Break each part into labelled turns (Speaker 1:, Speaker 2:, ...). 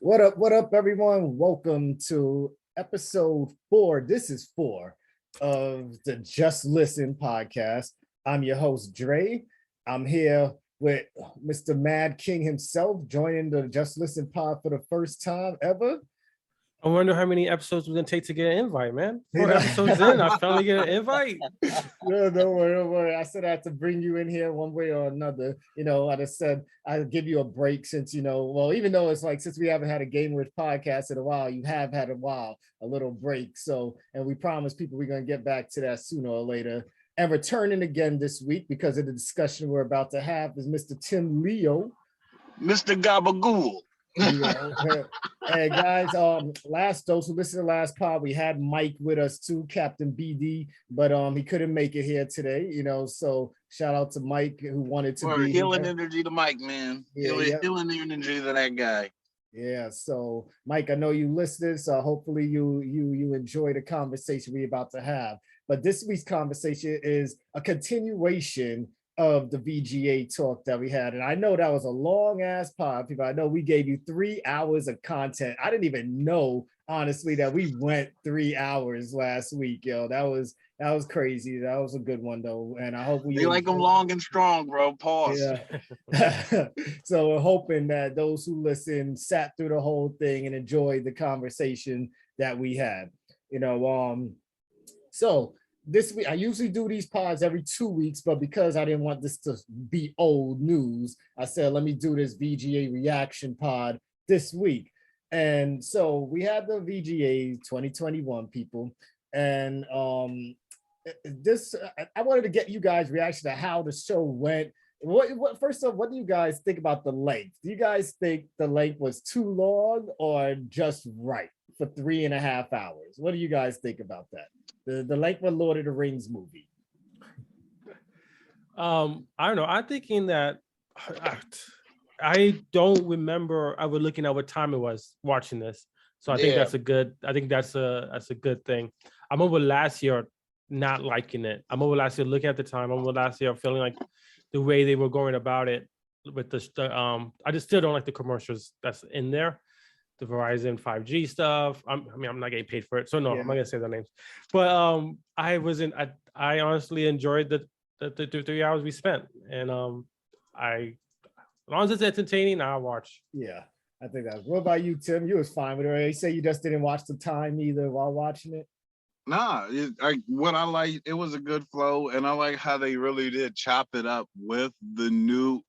Speaker 1: What up, everyone? Welcome to episode 4. This is 4 of the Just Listen podcast. I'm your host, Dre. I'm here with Mr. Mad King himself, joining the Just Listen pod for the first time ever.
Speaker 2: I wonder how many episodes we're gonna take to get an invite, man.
Speaker 1: You
Speaker 2: 4
Speaker 1: know?
Speaker 2: episodes in, I finally get an invite.
Speaker 1: No, don't worry. I said I had to bring you in here one way or another. I just said I'll give you a break since, well, even though it's like since we haven't had a Gamerish podcast in a while, you have had a little break. So, and we promise people we're going to get back to that sooner or later. And returning again this week because of the discussion we're about to have is Mr. Tim Leo.
Speaker 3: Mr. Gabagool.
Speaker 1: And guys, those who listened to the last pod, we had Mike with us too, Captain BD, but he couldn't make it here today, so shout out to Mike who wanted to be
Speaker 3: healing
Speaker 1: here.
Speaker 3: Energy to Mike, man. Healing energy to that guy.
Speaker 1: Yeah, so Mike, I know you listened, so hopefully you enjoy the conversation we're about to have. But this week's conversation is a continuation of the VGA talk that we had. And I know that was a long ass pod, people. I know we gave you 3 hours of content. I didn't even know, honestly, that we went 3 hours last week, yo. That was crazy. That was a good one though. And I hope
Speaker 3: you like them long and strong, bro. Pause.
Speaker 1: Yeah. So we're hoping that those who listen sat through the whole thing and enjoyed the conversation that we had. So this week, I usually do these pods every 2 weeks, but because I didn't want this to be old news, I said, let me do this VGA reaction pod this week. And so we had the VGA 2021 people. And I wanted to get you guys' reaction to how the show went. First off, what do you guys think about the length? Do you guys think the length was too long or just right for 3.5 hours? What do you guys think about that? The length of Lord of the Rings movie.
Speaker 2: I don't know. I'm thinking that I don't remember. I was looking at what time it was watching this, so I think that's a good. I think that's a good thing. I'm over last year not liking it. I'm over last year looking at the time. I'm over last year feeling like the way they were going about it with the. I just still don't like the commercials that's in there. The Verizon 5G stuff. I'm not getting paid for it, so no, I'm not gonna say their names. But I honestly enjoyed the 3 hours we spent, and as long as it's entertaining, I'll watch.
Speaker 1: Yeah, I think that's. What about you, Tim? You was fine with it. You say you just didn't watch the time either while watching it.
Speaker 3: Nah, what I like, it was a good flow, and I like how they really did chop it up with the new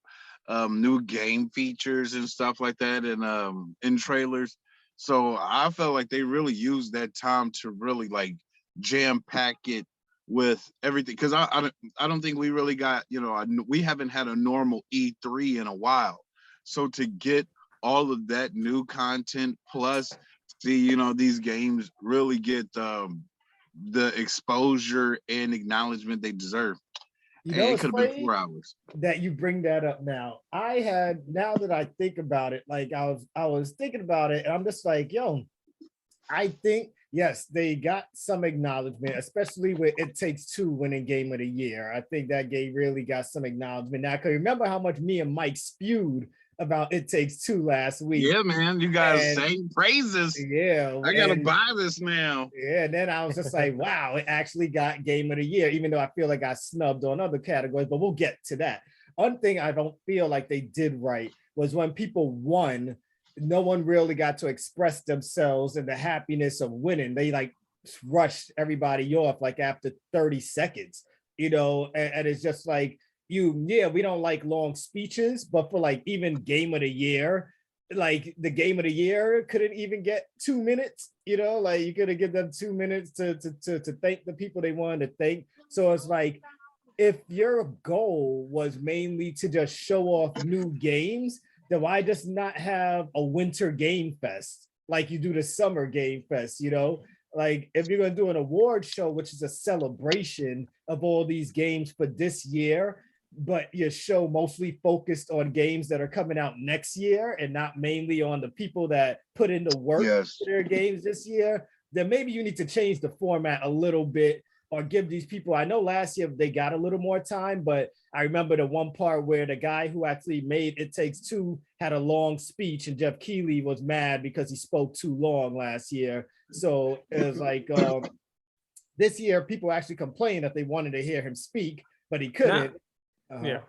Speaker 3: game features and stuff like that, and in trailers. So I felt like they really used that time to really like jam pack it with everything, because I don't think we really got, we haven't had a normal E3 in a while. So to get all of that new content plus see, these games really get the exposure and acknowledgement they deserve. It could have been 4 hours.
Speaker 1: That you bring that up now. Now that I think about it, like I was thinking about it, and I'm just like, yo, I think, yes, they got some acknowledgement, especially with It Takes Two winning Game of the Year. I think that game really got some acknowledgement. Now, I can remember how much me and Mike spewed about It Takes Two last week.
Speaker 3: Yeah, man, you guys saying praises.
Speaker 1: Yeah,
Speaker 3: I gotta buy this now.
Speaker 1: Yeah, and then I was just like, wow, it actually got Game of the Year, even though I feel like I snubbed on other categories, but we'll get to that. One thing I don't feel like they did right was when people won, no one really got to express themselves and the happiness of winning. They like rushed everybody off like after 30 seconds, and it's just like, we don't like long speeches, but for like even Game of the Year, like the Game of the Year couldn't even get 2 minutes, like you could have given them 2 minutes to thank the people they wanted to thank. So it's like, if your goal was mainly to just show off new games, then why just not have a winter game fest like you do the summer game fest, Like if you're gonna do an award show, which is a celebration of all these games for this year, but your show mostly focused on games that are coming out next year and not mainly on the people that put in the work for their games this year, then maybe you need to change the format a little bit or give these people. I know last year they got a little more time, but I remember the one part where the guy who actually made It Takes Two had a long speech, and Jeff Keighley was mad because he spoke too long last year. So it was like this year people actually complained that they wanted to hear him speak, but he couldn't.
Speaker 2: Yeah.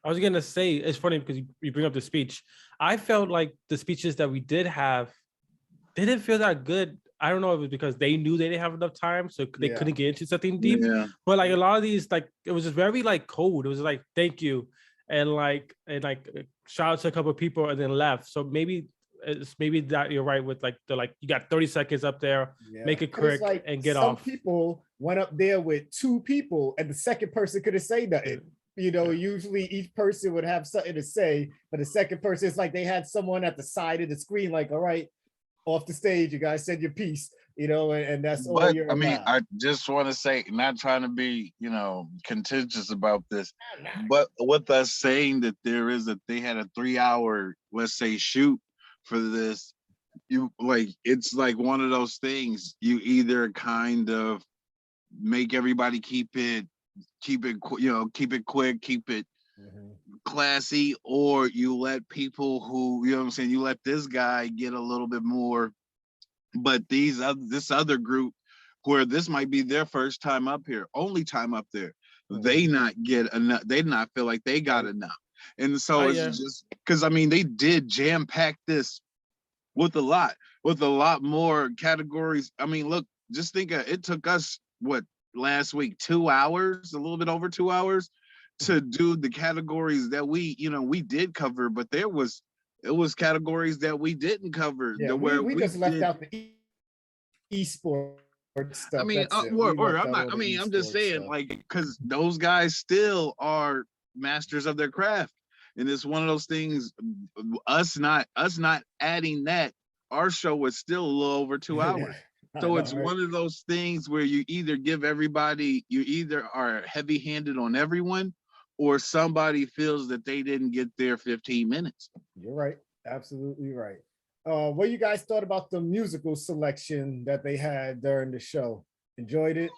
Speaker 2: I was gonna say, it's funny because you bring up the speech. I felt like the speeches that we did have, they didn't feel that good. I don't know if it was because they knew they didn't have enough time, so they couldn't get into something deep.
Speaker 3: Yeah.
Speaker 2: But like a lot of these, like it was just very like cold. It was like thank you, and shout out to a couple of people and then left. So maybe it's that you're right with like you got 30 seconds up there, make it quick
Speaker 1: like
Speaker 2: and get
Speaker 1: some
Speaker 2: off.
Speaker 1: People went up there with 2 people, and the second person couldn't say nothing. You know, usually each person would have something to say, but the second person, it's like they had someone at the side of the screen, like, all right, off the stage, you guys said your piece, you know, and that's all you're allowed.
Speaker 3: I mean, I just want to say, not trying to be, you know, contentious about this, but with us saying that they had a 3-hour, let's say, shoot for this, you like, it's like one of those things, you either kind of make everybody keep it quick, keep it classy, or you let people who, you know what I'm saying, you let this guy get a little bit more, but this other group where this might be their first time up here, only time up there, they not get enough, they not feel like they got enough. And so it's just because I mean they did jam pack this with a lot more categories. I mean, look, just think it took us last week 2 hours, a little bit over 2 hours to do the categories that we did cover, but it was categories that we didn't cover.
Speaker 1: Yeah, we just left out the esports stuff.
Speaker 3: I mean, I'm just saying, stuff. Like, because those guys still are masters of their craft, and it's one of those things. Us not adding that, our show was still a little over 2 hours. So it's one of those things where you either give everybody, you either are heavy-handed on everyone, or somebody feels that they didn't get their 15 minutes.
Speaker 1: You're right. Absolutely right. What you guys thought about the musical selection that they had during the show? Enjoyed it?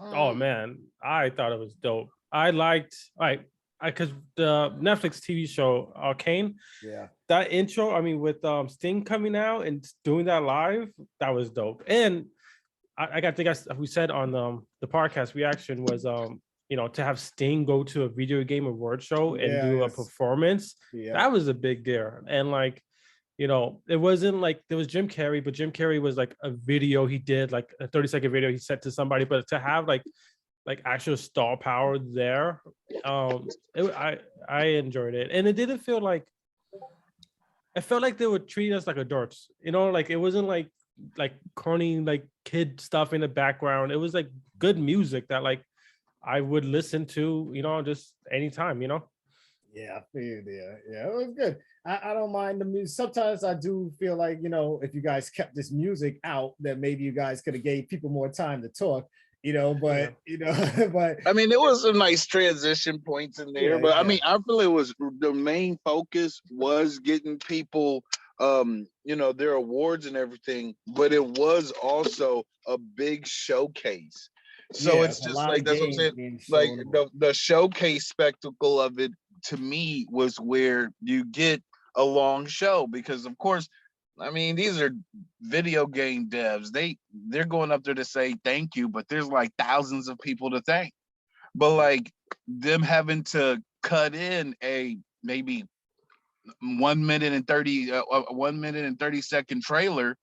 Speaker 2: Oh man, I thought it was dope. I liked because the Netflix TV show Arcane, that intro, I mean, with Sting coming out and doing that live, that was dope. And we said on the podcast reaction was to have Sting go to a video game award show and do a performance, that was a big deal. And like, it wasn't like there was Jim Carrey, but Jim Carrey was like a video he did, like a 30-second video he sent to somebody, but to have like actual star power there, I enjoyed it. And it didn't feel like, it felt like they were treating us like adults, like it wasn't like corny like kid stuff in the background. It was like good music that like I would listen to, just anytime,
Speaker 1: Yeah, I feel you there. Yeah, it was good. I don't mind the music. Sometimes I do feel like, if you guys kept this music out, that maybe you guys could have gave people more time to talk, but I mean,
Speaker 3: there was some nice transition points in there, but I mean, I feel it was the main focus was getting people, their awards and everything, but it was also a big showcase. So it's just like, that's what I'm saying. Like the showcase spectacle of it, to me, was where you get a long show, because of course, I mean, these are video game devs. They're going up there to say thank you, but there's like thousands of people to thank. But like them having to cut in a maybe 1 minute and 30 second trailer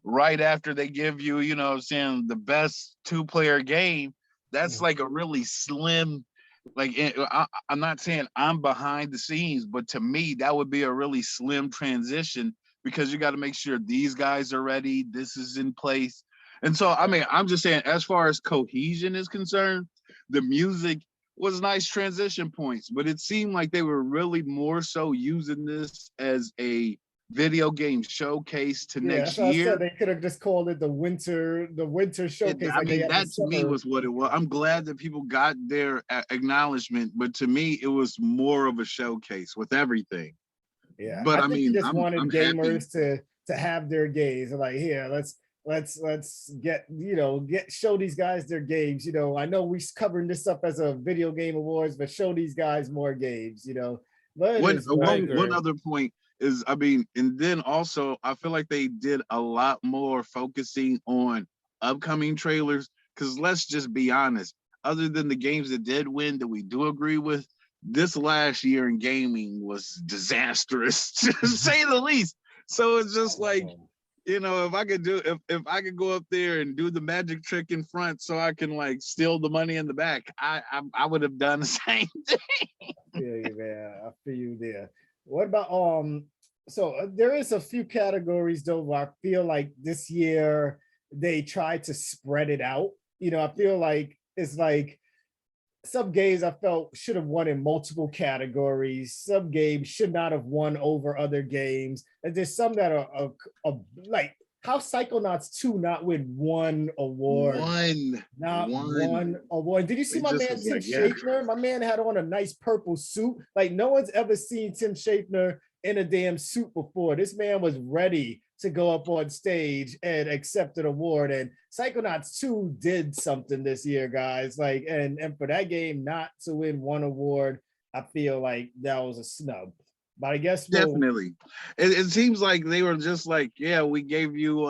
Speaker 3: right after they give you, saying the best 2-player game, that's like a really slim, like, I'm not saying I'm behind the scenes, but to me, that would be a really slim transition, because you got to make sure these guys are ready, this is in place. And so, I mean, I'm just saying, as far as cohesion is concerned, the music was nice transition points, but it seemed like they were really more so using this as a video game showcase to next year.
Speaker 1: They could have just called it the winter showcase.
Speaker 3: I mean, that to me was what it was. I'm glad that people got their acknowledgement, but to me, it was more of a showcase with everything.
Speaker 1: Yeah, but I mean, you just wanted gamers to have their gays. Like, here, let's let's get show these guys their games. I know we covering this up as a video game awards, but show these guys more games. But
Speaker 3: one other point is, I mean, and then also I feel like they did a lot more focusing on upcoming trailers, because let's just be honest, other than the games that did win that we do agree with, this last year in gaming was disastrous, to say the least. So it's just like, if I could if I could go up there and do the magic trick in front so I can like steal the money in the back, I would have done the same thing.
Speaker 1: Yeah, man, I feel you there. What about so there is a few categories though where I feel like this year they tried to spread it out. I feel like it's like some games I felt should have won in multiple categories. Some games should not have won over other games. And there's some that are like how Psychonauts 2 not win one award. One award. Did you see my man Tim Schafer? My man had on a nice purple suit. Like no one's ever seen Tim Schafer in a damn suit before. This man was ready to go up on stage and accept an award. And Psychonauts 2 did something this year, guys. Like, and for that game not to win one award, I feel like that was a snub. But I guess
Speaker 3: definitely, it seems like they were just like, yeah, we gave you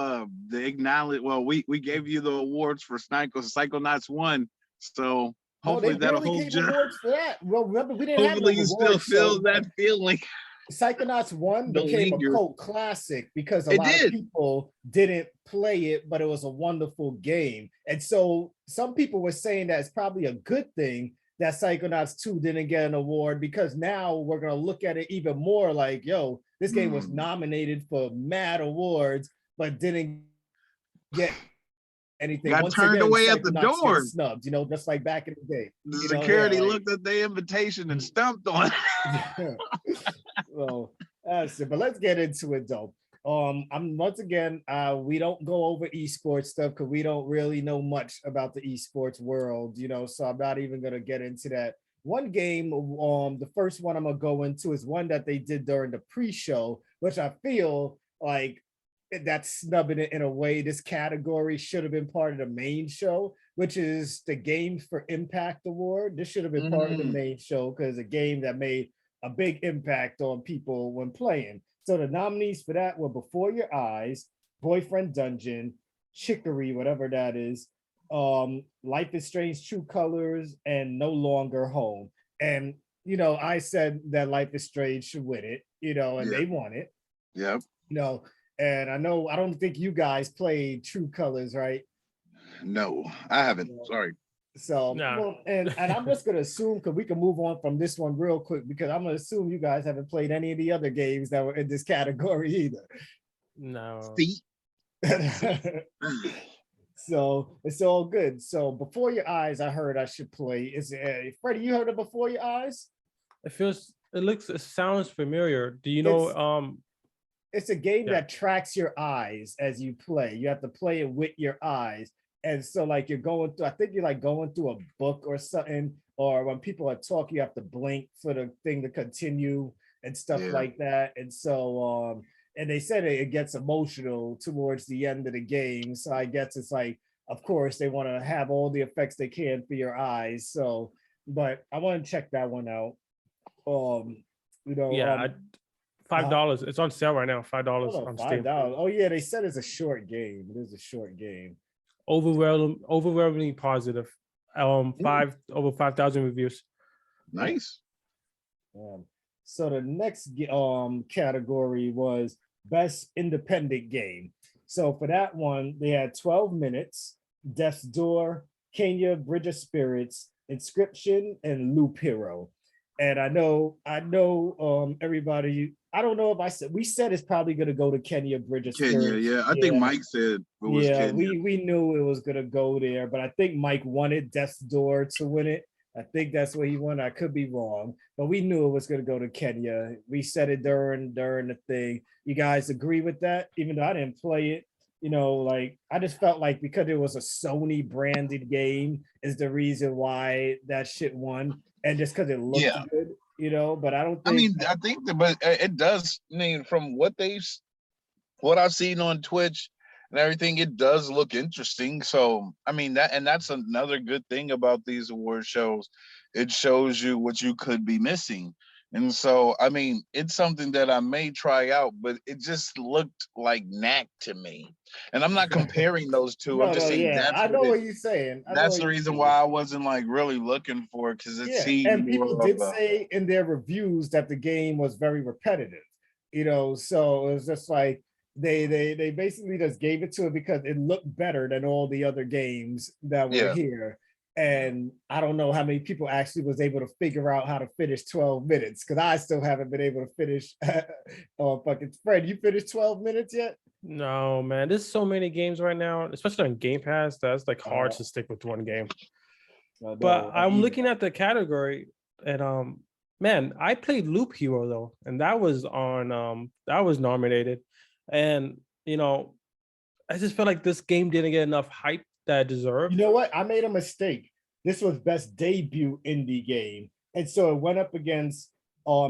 Speaker 3: the acknowledge. Well, we gave you the awards for Psychonauts 1, so hopefully that'll hold you.
Speaker 1: Awards for that. Well, remember we didn't
Speaker 3: hopefully have no you still feel that feeling.
Speaker 1: Psychonauts 1 became a cult classic because a lot of people didn't play it, but it was a wonderful game. And so some people were saying that it's probably a good thing that Psychonauts 2 didn't get an award, because now we're going to look at it even more like, yo, this game was nominated for mad awards, but didn't get anything.
Speaker 3: Got turned away at the door.
Speaker 1: Snubbed, just like back in the day.
Speaker 3: The security looked at the invitation and stumped on it.
Speaker 1: Well, that's it. But let's get into it though. I'm once again, we don't go over esports stuff because we don't really know much about the esports world, so I'm not even gonna get into that. One game, the first one I'm gonna go into is one that they did during the pre-show, which I feel like that's snubbing it in a way. This category should have been part of the main show, which is the Games for Impact Award. This should have been part of the main show because a game that made a big impact on people when playing. So the nominees for that were Before Your Eyes, Boyfriend Dungeon, Chicory, whatever that is, Life is Strange True Colors, and No Longer Home. And, I said that Life is Strange should win it, and they won it.
Speaker 3: Yep.
Speaker 1: And I don't think you guys played True Colors, right?
Speaker 3: No, I haven't. Sorry.
Speaker 1: So, no. and I'm just going to assume, because we can move on from this one real quick, because I'm going to assume you guys haven't played any of the other games that were in this category either.
Speaker 2: No.
Speaker 1: So it's all good. So Before Your Eyes, I heard I should play. Is Freddie, you heard of Before Your Eyes?
Speaker 2: It sounds familiar. Do you know?
Speaker 1: It's a game that tracks your eyes as you play. You have to play it with your eyes. And so like you're going through, I think you're like going through a book or something, or when people are talking, you have to blink for the thing to continue and stuff like that. And so, and they said it gets emotional towards the end of the game. So I guess it's like, of course, they want to have all the effects they can for your eyes. So, but I want to check that one out.
Speaker 2: $5. It's on sale right now. $5 on Steam.
Speaker 1: Oh yeah, they said it's a short game. It is a short game.
Speaker 2: Overwhelmingly positive. Over 5,000 reviews.
Speaker 3: Nice.
Speaker 1: So the next category was Best Independent Game. So for that one, they had 12 Minutes, Death's Door, Kenya, Bridge of Spirits, Inscription, and Loop Hero. And I know everybody, I don't know if we said it's probably going to go to Kenya, Bridge of Spirits.
Speaker 3: I think Mike said it was Kenya.
Speaker 1: we knew it was going to go there, but I think Mike wanted Death's Door to win it. I think that's what he wanted. I could be wrong, but we knew it was going to go to Kenya. We said it during the thing. You guys agree with that? Even though I didn't play it, like I just felt like because it was a Sony branded game is the reason why that shit won, and just because it looked good, But I don't think.
Speaker 3: I think but it does. I mean, from what I've seen on Twitch and everything, it does look interesting. So I mean that's another good thing about these award shows. It shows you what you could be missing. And so I mean it's something that I may try out, but it just looked like knack to me. And I'm not comparing those two. I'm
Speaker 1: No,
Speaker 3: just
Speaker 1: no,
Speaker 3: saying
Speaker 1: yeah, I know what you're saying. I know
Speaker 3: that's
Speaker 1: what
Speaker 3: the
Speaker 1: you're
Speaker 3: reason why
Speaker 1: saying.
Speaker 3: I wasn't like really looking for it, because it
Speaker 1: Yeah,
Speaker 3: seemed
Speaker 1: and people
Speaker 3: more of
Speaker 1: did
Speaker 3: a
Speaker 1: say in their reviews that the game was very repetitive, you know, so it was just like they basically just gave it to it because it looked better than all the other games that were
Speaker 3: yeah.
Speaker 1: here. And I don't know how many people actually was able to figure out how to finish 12 minutes, because I still haven't been able to finish. Oh, fucking Fred, you finished 12 minutes yet?
Speaker 2: No, man, there's so many games right now, especially on Game Pass. That's like hard to stick with one game. But
Speaker 1: No,
Speaker 2: I'm looking at the category, and man, I played Loop Hero though, and that was nominated, and you know, I just felt like this game didn't get enough hype that it
Speaker 1: You
Speaker 2: deserved.
Speaker 1: know what? I made a mistake. This was best debut indie game. And so it went up against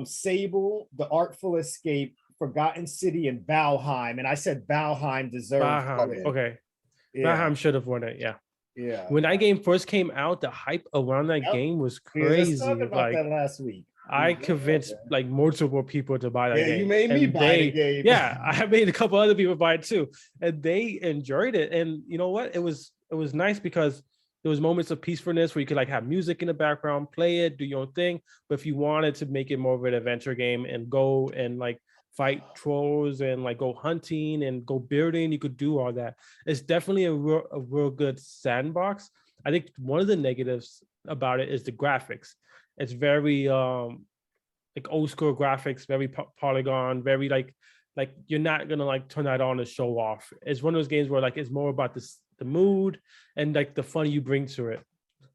Speaker 1: Sable, The Artful Escape, Forgotten City, and Valheim. And I said Valheim deserved to
Speaker 2: Valheim,
Speaker 1: win.
Speaker 2: okay,
Speaker 1: Yeah,
Speaker 2: Valheim should have won it. Yeah,
Speaker 1: yeah.
Speaker 2: when that game first came out, the hype around that
Speaker 1: Yep.
Speaker 2: game was
Speaker 1: We were just talking
Speaker 2: crazy.
Speaker 1: about
Speaker 2: Like
Speaker 1: that last week.
Speaker 2: I convinced like multiple people to buy that
Speaker 1: Yeah, you
Speaker 2: game,
Speaker 1: made me
Speaker 2: and
Speaker 1: buy the
Speaker 2: they,
Speaker 1: game.
Speaker 2: yeah, I made a couple other people buy it too, and they enjoyed it. And you know what? It was nice because there was moments of peacefulness where you could like have music in the background, play it, do your own thing. But if you wanted to make it more of an adventure game and go and like fight trolls and like go hunting and go building, you could do all that. It's definitely a real good sandbox. I think one of the negatives about it is the graphics. It's very like old school graphics, very polygon, very like you're not gonna like turn that on to show off. It's one of those games where like it's more about the mood and like the fun you bring to it.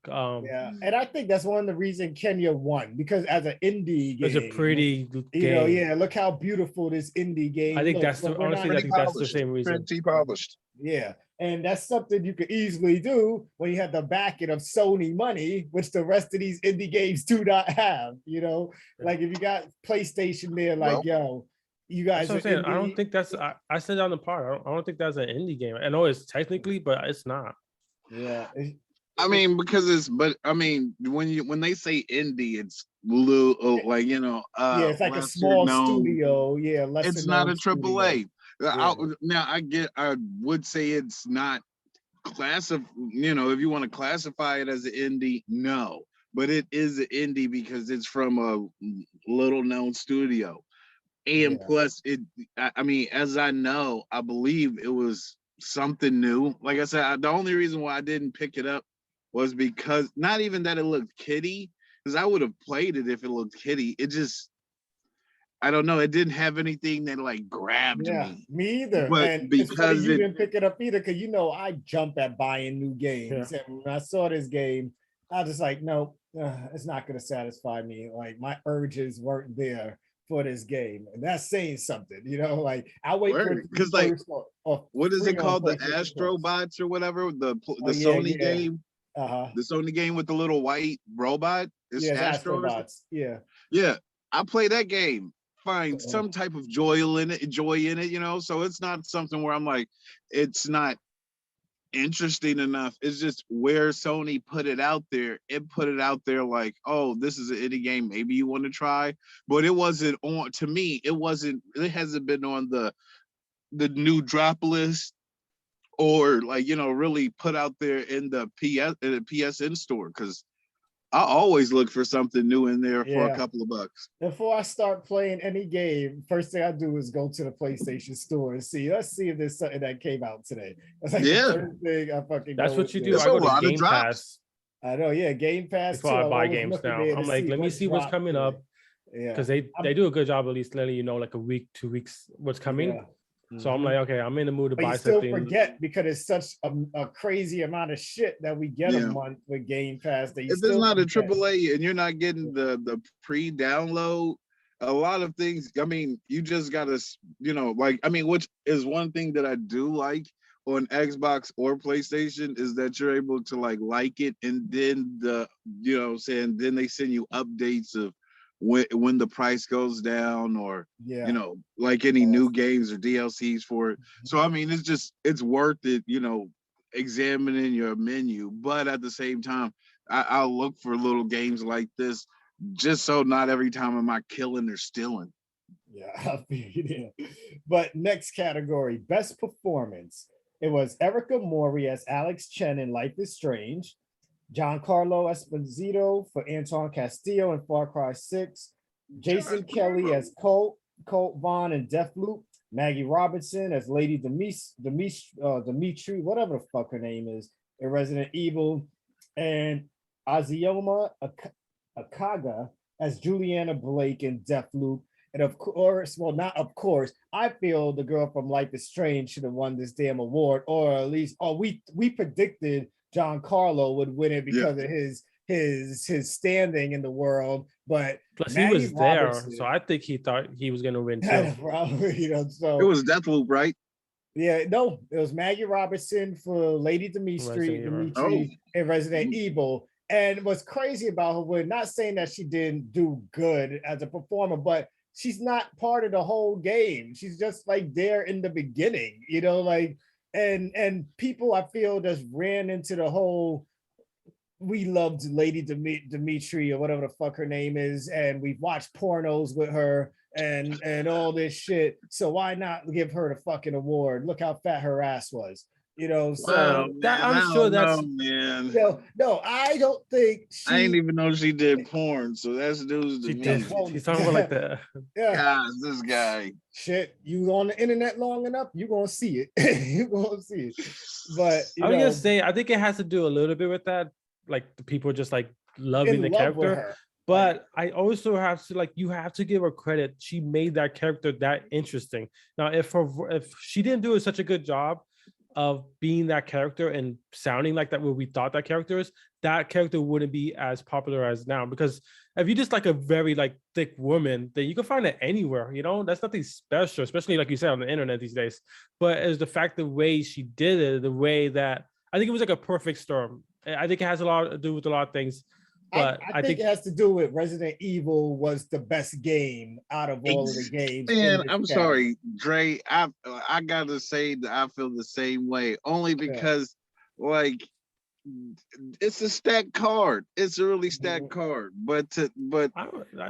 Speaker 1: Yeah, and I think that's one of the reasons Kenya won, because as an indie
Speaker 2: It's a
Speaker 1: game,
Speaker 2: pretty
Speaker 1: you know,
Speaker 2: game.
Speaker 1: yeah, look how beautiful this indie
Speaker 2: I
Speaker 1: game
Speaker 2: think
Speaker 1: looks.
Speaker 2: that's
Speaker 1: But
Speaker 2: the
Speaker 1: we're not,
Speaker 2: honestly, I
Speaker 3: Pretty
Speaker 2: think that's the
Speaker 3: polished.
Speaker 2: same reason.
Speaker 3: Pretty polished.
Speaker 1: yeah, and that's something you could easily do when you have the backing of Sony money, which the rest of these indie games do not have. You know, like if you got PlayStation there, like
Speaker 3: Well,
Speaker 1: yo, you
Speaker 2: That's
Speaker 1: guys
Speaker 2: what
Speaker 1: are
Speaker 2: I'm saying. I don't
Speaker 1: indie.
Speaker 2: think that's I said on the part. I don't think that's an indie game. I know it's technically, but it's not.
Speaker 1: Yeah,
Speaker 3: I mean, because it's, but I mean, when they say indie, it's little like
Speaker 1: yeah, it's like a
Speaker 3: lesser
Speaker 1: small
Speaker 3: known.
Speaker 1: studio. Yeah, lesser
Speaker 3: It's not
Speaker 1: known
Speaker 3: a triple
Speaker 1: studio.
Speaker 3: A.
Speaker 1: Yeah.
Speaker 3: Now I would say it's not if you want to classify it as an indie, no, but it is an indie because it's from a little known studio. And
Speaker 1: Yeah.
Speaker 3: plus I mean, as I believe it was something new. Like I said, the only reason why I didn't pick it up was because not even that it looked kiddie, because I would have played it if it looked kiddie. It just, I don't know, it didn't have anything that like grabbed
Speaker 1: Yeah,
Speaker 3: me.
Speaker 1: me either.
Speaker 3: But
Speaker 1: And it's funny
Speaker 3: because
Speaker 1: you
Speaker 3: it
Speaker 1: didn't pick it up either, because you know I jump at buying new
Speaker 2: Yeah.
Speaker 1: games. And when I saw this game, I was just like, no, it's not going to satisfy me. Like my urges weren't there for this game, and that's saying something. You know, like I wait for it to be
Speaker 3: because like,
Speaker 1: first or
Speaker 3: what is it
Speaker 1: free on
Speaker 3: called, the
Speaker 1: PlayStation Plus.
Speaker 3: Astrobots or whatever,
Speaker 1: Oh
Speaker 3: the
Speaker 1: yeah,
Speaker 3: Sony
Speaker 1: yeah.
Speaker 3: game,
Speaker 1: Uh-huh.
Speaker 3: the Sony game with the little white robot, it's
Speaker 1: Yeah, it's
Speaker 3: Astro or something?
Speaker 1: Astrobots. Yeah.
Speaker 3: Yeah, I play that game, find
Speaker 1: Uh-huh.
Speaker 3: some type of joy in it, so it's not something where I'm like, it's not interesting enough. It's just where Sony put it out there. It put it out there like, oh, this is an indie game, maybe you want to try. But it wasn't on, to me, it hasn't been on the new drop list, or like, really put out there in the PSN store, because I always look for something new in there for a
Speaker 1: Yeah.
Speaker 3: couple of bucks.
Speaker 1: Before I start playing any game, first thing I do is go to the PlayStation Store and see. Let's see if there's something that came out today. That's like the
Speaker 3: Yeah,
Speaker 1: first thing I fucking
Speaker 2: That's
Speaker 1: go
Speaker 2: what you
Speaker 1: into.
Speaker 2: do.
Speaker 3: there's
Speaker 2: I
Speaker 3: a
Speaker 2: go to
Speaker 3: lot of
Speaker 2: Game
Speaker 3: drops.
Speaker 2: Pass
Speaker 1: I know, yeah, Game Pass
Speaker 2: before
Speaker 1: too.
Speaker 2: I
Speaker 1: I'm
Speaker 2: buy
Speaker 1: always
Speaker 2: games
Speaker 1: looking
Speaker 2: now.
Speaker 1: there to
Speaker 2: I'm like,
Speaker 1: see
Speaker 2: let me
Speaker 1: what
Speaker 2: see what's
Speaker 1: dropped
Speaker 2: coming
Speaker 1: today.
Speaker 2: up,
Speaker 1: Yeah,
Speaker 2: because they do a good job at least letting you know like a week, 2 weeks what's coming.
Speaker 1: yeah.
Speaker 2: So I'm like, okay, I'm in the mood to
Speaker 1: But you
Speaker 2: buy
Speaker 1: still
Speaker 2: something.
Speaker 1: forget, because it's such a crazy amount of shit that we get a
Speaker 3: Yeah.
Speaker 1: month with Game Pass that you
Speaker 3: If it's
Speaker 1: still
Speaker 3: not a
Speaker 1: forget.
Speaker 3: AAA and you're not getting the pre-download, a lot of things, I mean, you just gotta, like, I mean, which is one thing that I do like on Xbox or PlayStation, is that you're able to like it, and then then they send you updates of when the price goes down, or
Speaker 1: Yeah.
Speaker 3: you know, like any new games or DLCs for it. So I mean, it's worth it, you know, examining your menu. But at the same time, I'll look for little games like this, just so not every time am I killing or stealing.
Speaker 1: Yeah, I figured it. But next category, best performance. It was Erica Mori as Alex Chen in Life is Strange, Giancarlo Esposito for Anton Castillo in Far Cry 6, Jason Kelly as Colt Vaughn in Deathloop, Maggie Robertson as Lady Dimitri, whatever the fuck her name is, in Resident Evil, and Azayoma Akaga as Juliana Blake in Deathloop. And of course, well, not of course, I feel the girl from Life is Strange should have won this damn award, or at least, we predicted Giancarlo would win it because of his standing in the world. But
Speaker 2: Plus,
Speaker 1: Maggie
Speaker 2: he was there,
Speaker 1: Robertson,
Speaker 2: so I think he thought he was gonna win too.
Speaker 1: probably, you know, so
Speaker 3: It was Deathloop, right?
Speaker 1: yeah, no, it was Maggie Robertson for Lady
Speaker 2: Resident Evil.
Speaker 1: Dimitri in Resident Evil. And what's crazy about her, we're not saying that she didn't do good as a performer, but she's not part of the whole game. She's just like there in the beginning, you know, like, and people I feel just ran into the whole, we loved Lady Dimitri or whatever the fuck her name is, and we've watched pornos with her and all this shit. So why not give her the fucking award? Look how fat her ass was, you know. So
Speaker 3: Well,
Speaker 2: that
Speaker 3: man,
Speaker 2: I'm sure that's
Speaker 3: man.
Speaker 1: no, I don't think
Speaker 3: I didn't even know she did porn, so that's news to
Speaker 2: she
Speaker 3: me.
Speaker 2: did. She's talking about like the
Speaker 1: yeah.
Speaker 3: Gosh, this guy.
Speaker 1: Shit, you on the internet long enough, you're gonna see it. You're gonna see it. But
Speaker 2: I was gonna say, I think it has to do a little bit with that, like the people just like loving the character. But I also have to, like, you have to give her credit. She made that character that interesting. Now, if she didn't do such a good job of being that character and sounding like that what we thought that character is, that character wouldn't be as popular as now. Because if you just like a very like thick woman, then you can find it anywhere, you know. That's nothing special, especially like you said on the internet these days. But it's the fact, the way she did it, the way that I think it was like a perfect storm. I think it has a lot to do with a lot of things. But
Speaker 1: I think it has to do with Resident Evil was the best game out of all of the games.
Speaker 3: Man, I'm sorry, Dre. I gotta say that I feel the same way. Only because, like, it's a stacked card. It's a really stacked card. But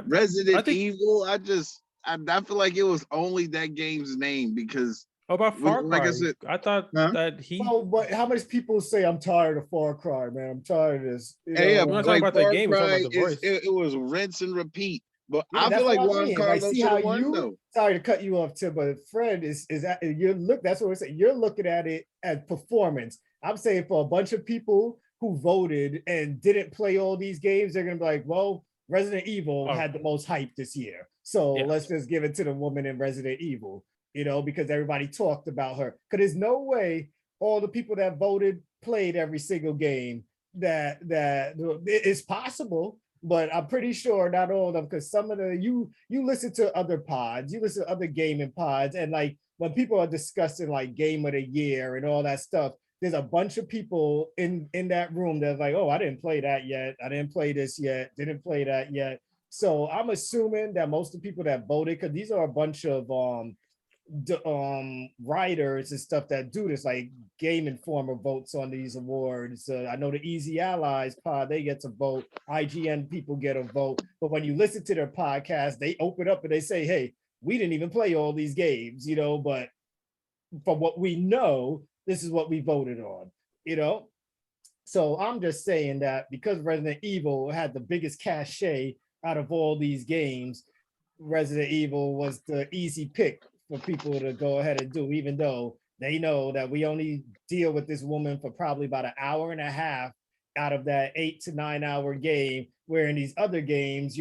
Speaker 3: Resident Evil, I feel like it was only that game's name because.
Speaker 2: How about Far Cry?
Speaker 3: Like I said,
Speaker 2: I thought that he.
Speaker 1: Oh, but how many people say I'm tired of Far Cry, man? I'm tired of this.
Speaker 3: Yeah,
Speaker 2: we're not talking about the game. We're talking about the voice.
Speaker 3: It was rinse and repeat. But
Speaker 1: yeah,
Speaker 3: I feel like Juan Carlos
Speaker 1: see how
Speaker 3: won, though.
Speaker 1: Sorry to cut you off, Tim, but Fred is you look. That's what we're saying. You're looking at it as performance. I'm saying for a bunch of people who voted and didn't play all these games, they're gonna be like, well, Resident Evil had the most hype this year, so let's just give it to the woman in Resident Evil. You know, because everybody talked about her. Because there's no way all the people that voted played every single game. That it's possible, but I'm pretty sure not all of them. Because some of the you listen to other pods, you listen to other gaming pods, and like when people are discussing like game of the year and all that stuff, there's a bunch of people in that room that's like, oh, I didn't play that yet. I didn't play this yet. Didn't play that yet. So I'm assuming that most of the people that voted, because these are a bunch of writers and stuff that do this, like Game Informer votes on these awards. I know the Easy Allies pod, they get to vote. IGN people get a vote. But when you listen to their podcast, they open up and they say, hey, we didn't even play all these games, you know, but from what we know, this is what we voted on, you know? So I'm just saying that because Resident Evil had the biggest cachet out of all these games, Resident Evil was the easy pick for people to go ahead and do, even though they know that we only deal with this woman for probably about an hour and a half out of that 8 to 9 hour game, where in these other games,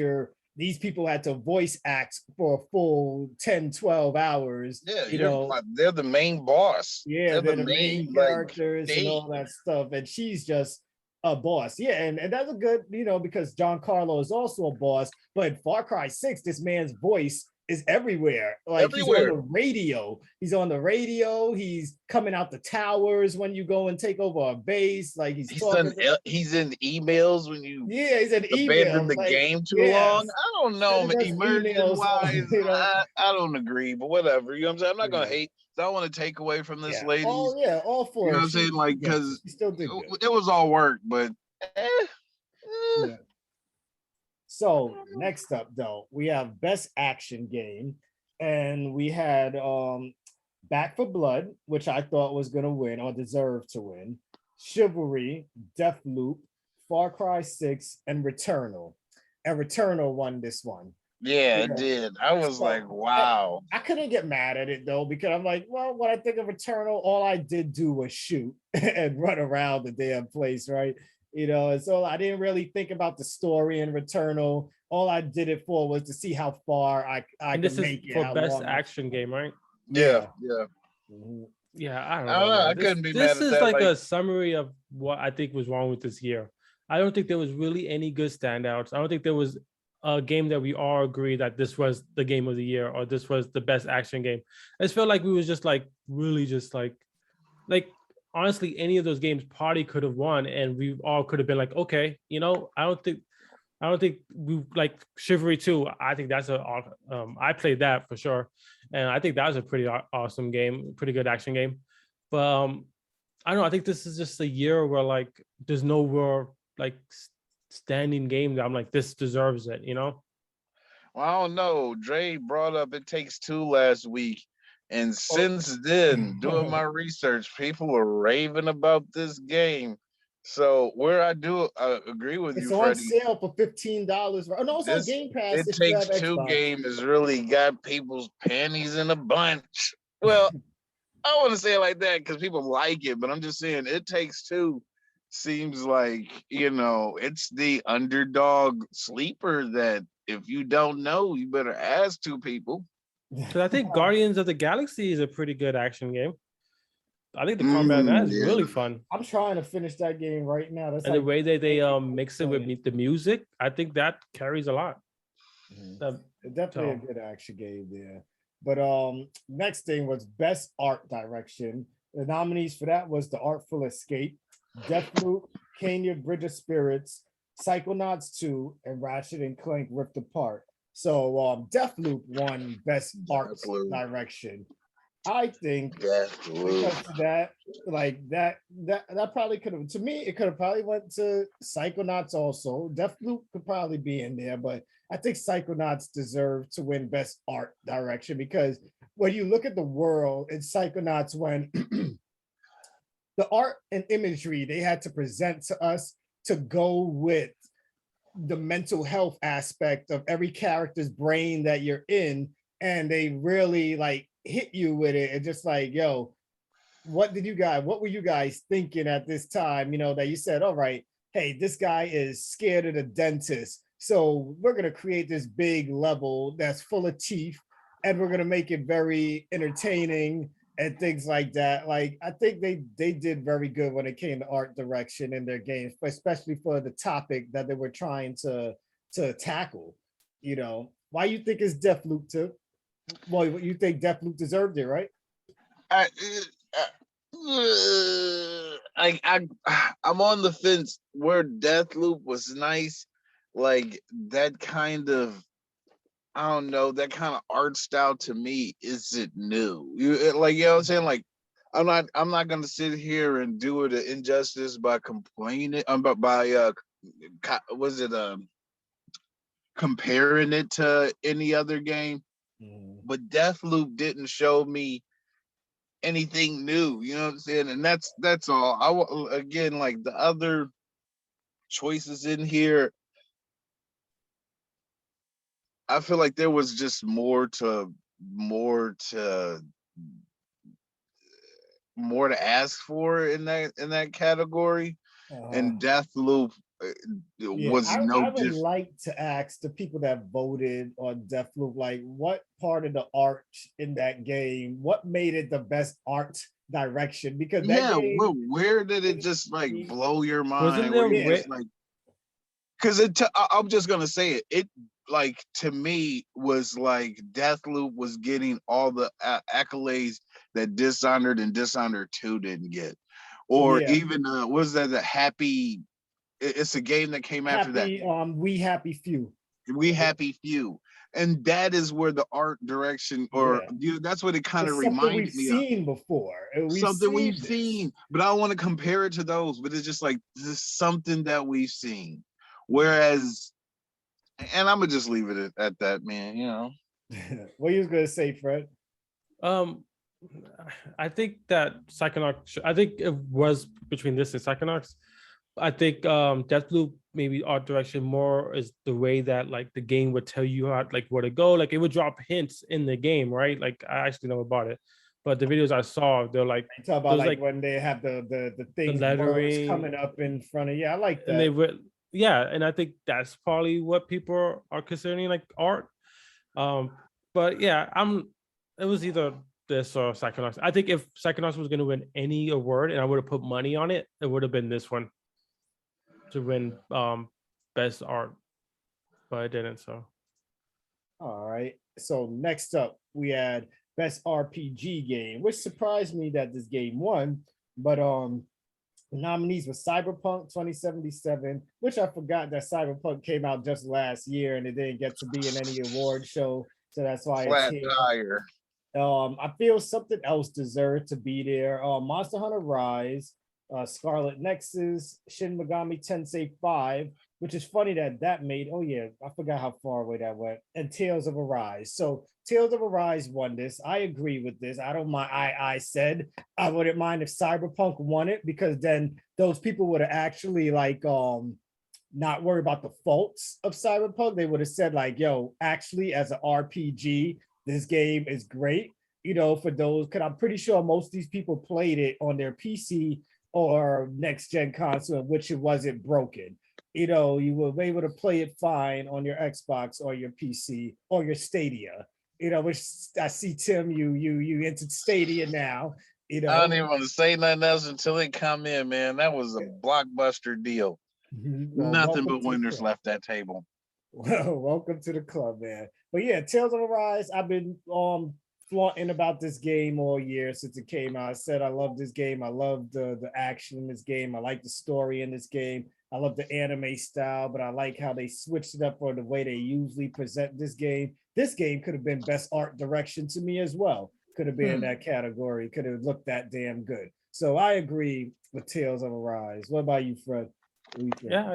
Speaker 1: these people had to voice act for a full 10, 12 hours.
Speaker 3: Yeah,
Speaker 1: you know,
Speaker 3: they're the main boss.
Speaker 1: Yeah, they're the main characters and all that stuff. And she's just a boss. Yeah, and that's a good, you know, because Giancarlo is also a boss. But Far Cry 6, this man's voice is everywhere. Like
Speaker 3: Everywhere.
Speaker 1: he's on the radio. He's on the radio. He's coming out the towers when you go and take over a base. Like he's talking.
Speaker 3: He's in emails when you
Speaker 1: Yeah, he's in
Speaker 3: abandon
Speaker 1: emails.
Speaker 3: the
Speaker 1: Like,
Speaker 3: game too long.
Speaker 1: yes,
Speaker 3: I don't know,
Speaker 1: sending us
Speaker 3: immersion
Speaker 1: emails.
Speaker 3: wise,
Speaker 1: You know,
Speaker 3: I don't agree, but whatever. You know what I'm saying? I'm not gonna
Speaker 1: yeah,
Speaker 3: hate. I don't want to take away from this
Speaker 1: yeah.
Speaker 3: lady's.
Speaker 1: All
Speaker 3: You
Speaker 1: for
Speaker 3: know
Speaker 1: her.
Speaker 3: what I'm saying? Like, because
Speaker 1: She still did good.
Speaker 3: it was all work, but
Speaker 1: Yeah. So next up, though, we have best action game, and we had Back for Blood, which I thought was gonna win or deserved to win. Chivalry, Deathloop, Far Cry 6, and Returnal. And Returnal won this one.
Speaker 3: yeah,
Speaker 1: You
Speaker 3: it
Speaker 1: know,
Speaker 3: did. I was
Speaker 1: so
Speaker 3: like, wow.
Speaker 1: I couldn't get mad at it though, because I'm like, well, when I think of Returnal, all I did do was shoot and run around the damn place, right? You know, and so I didn't really think about the story in Returnal. All I did it for was to see how far I
Speaker 2: And
Speaker 1: could
Speaker 2: this is
Speaker 1: make it.
Speaker 2: for
Speaker 1: how
Speaker 2: best
Speaker 1: long
Speaker 2: action game, right?
Speaker 3: Yeah.
Speaker 1: Mhm.
Speaker 2: Yeah, I don't
Speaker 3: I don't
Speaker 2: know.
Speaker 3: know. I
Speaker 2: Man.
Speaker 3: couldn't be
Speaker 2: This
Speaker 3: mad at
Speaker 2: is
Speaker 3: that.
Speaker 2: like
Speaker 3: Like,
Speaker 2: a summary of what I think was wrong with this year. I don't think there was really any good standouts. I don't think there was a game that we all agree that this was the game of the year or this was the best action game. I just felt like we was just like really just like honestly, any of those games Party could have won, and we all could have been like, okay, you know, I don't think we like Chivalry 2. I think that's I played that for sure, and I think that was a pretty awesome game, pretty good action game. But I don't know. I think this is just a year where like there's no real like standing game that I'm like this deserves it. You know?
Speaker 3: well, I don't know. Dre brought up It Takes Two last week. And since then, doing my research, people are raving about this game. So where I do agree with
Speaker 1: It's
Speaker 3: you,
Speaker 1: on
Speaker 3: Freddie.
Speaker 1: sale for $15. Oh no, it's on
Speaker 3: This
Speaker 1: Game Pass
Speaker 3: It
Speaker 1: if you
Speaker 3: Takes
Speaker 1: have
Speaker 3: Two
Speaker 1: Xbox.
Speaker 3: game has really got people's panties in a bunch. Well, I don't want to say it like that because people like it, but I'm just saying It Takes Two seems like, you know, it's the underdog sleeper that if you don't know, you better ask two people.
Speaker 2: Because I think Guardians of the Galaxy is a pretty good action game. I think the combat in that is
Speaker 3: Yeah.
Speaker 2: really fun.
Speaker 1: I'm trying to finish that game right now. That's
Speaker 2: And the
Speaker 1: like
Speaker 2: way that they mix it with the music, I think that carries a lot.
Speaker 1: definitely a good action game there. But next thing was best art direction. The nominees for that was The Artful Escape, Deathloop, Kenya Bridge of Spirits, Psychonauts 2, and Ratchet and Clank Rift Apart. So Deathloop won best art direction. I think because of that, like that probably could have, to me, it could have probably went to Psychonauts also. Deathloop could probably be in there, but I think Psychonauts deserve to win best art direction because when you look at the world in Psychonauts, when the art and imagery they had to present to us to go with the mental health aspect of every character's brain that you're in, and they really like hit you with it and just like, yo, what were you guys thinking at this time, you know, that you said, all right, hey, this guy is scared of the dentist, so we're going to create this big level that's full of teeth and we're going to make it very entertaining and things like that. Like, I think they did very good when it came to art direction in their games, especially for the topic that they were trying to tackle. You know, why you think it's Deathloop too? Well, you think Deathloop deserved it, right?
Speaker 3: I'm on the fence where Deathloop was nice, like that kind of, I don't know, that kind of art style to me isn't new. You know what I'm saying? Like, I'm not gonna sit here and do it an injustice by complaining about comparing it to any other game. But Deathloop didn't show me anything new, you know what I'm saying? And that's all. Again, like the other choices in here, I feel like there was just more to ask for in that category. And Deathloop was
Speaker 1: I
Speaker 3: no
Speaker 1: would
Speaker 3: different.
Speaker 1: like to ask the people that voted on Deathloop, like, what part of the art in that game, what made it the best art direction? Because that game,
Speaker 3: where did it just like blow your mind?
Speaker 2: Wasn't there
Speaker 3: Just like, because I'm just gonna say it like to me was like Deathloop was getting all the accolades that Dishonored and Dishonored 2 didn't get. Or
Speaker 1: Yeah,
Speaker 3: even what was that, the Happy, it's a game that came after that.
Speaker 1: We Happy Few.
Speaker 3: We Happy Few. And that is where the art direction, or that's what it kind of
Speaker 1: It's something we've
Speaker 3: reminded me of.
Speaker 1: seen before.
Speaker 3: Something we've
Speaker 1: this.
Speaker 3: seen, but I don't want to compare it to those. But it's just like this is something that we've seen. Whereas, and I'm gonna just leave it at that, man. You know.
Speaker 1: What you was gonna say, Fred?
Speaker 2: I think that Psychonauts, I think it was between this and Psychonauts. I think Deathloop maybe art direction more is the way that like the game would tell you how like where to go. Like it would drop hints in the game, right? Like I actually know about it, but the videos I saw, they're like
Speaker 1: You talk about like when they have the things words coming up in front of you. I like that.
Speaker 2: And they would, yeah, and I think that's probably what people are considering like art. But yeah, it was either this or Psychonauts. I think if Psychonauts was going to win any award and I would have put money on it, it would have been this one to win best art, but I didn't. So
Speaker 1: all right, so next up we had best RPG game, which surprised me that this game won. But the nominees were Cyberpunk 2077, which I forgot that Cyberpunk came out just last year and it didn't get to be in any award show, so that's why
Speaker 3: Flat
Speaker 1: it's here.
Speaker 3: tire.
Speaker 1: I feel something else deserved to be there. Monster Hunter Rise, Scarlet Nexus, Shin Megami Tensei 5, which is funny that made, oh yeah, I forgot how far away that went, and Tales of Arise. So Tales of Arise won this. I agree with this. I don't mind. I said I wouldn't mind if Cyberpunk won it, because then those people would have actually like not worry about the faults of Cyberpunk. They would have said like, yo, actually as an RPG, this game is great, you know, for those, because I'm pretty sure most of these people played it on their PC or next gen console, in which it wasn't broken. You know, you were able to play it fine on your Xbox or your PC or your Stadia. You know, which I see Tim, you into Stadia now. You know,
Speaker 3: I don't even want to say nothing else until it come in, man. That was a blockbuster deal. Well, nothing but winners left that table.
Speaker 1: Well, welcome to the club, man. But yeah, Tales of Arise, I've been flaunting about this game all year since it came out. I said I love this game. I love the action in this game. I like the story in this game. I love the anime style, but I like how they switched it up for the way they usually present this game. This game could have been best art direction to me as well. Could have been in that category. Could have looked that damn good. So I agree with Tales of Arise. What about you, Fred?
Speaker 2: Yeah,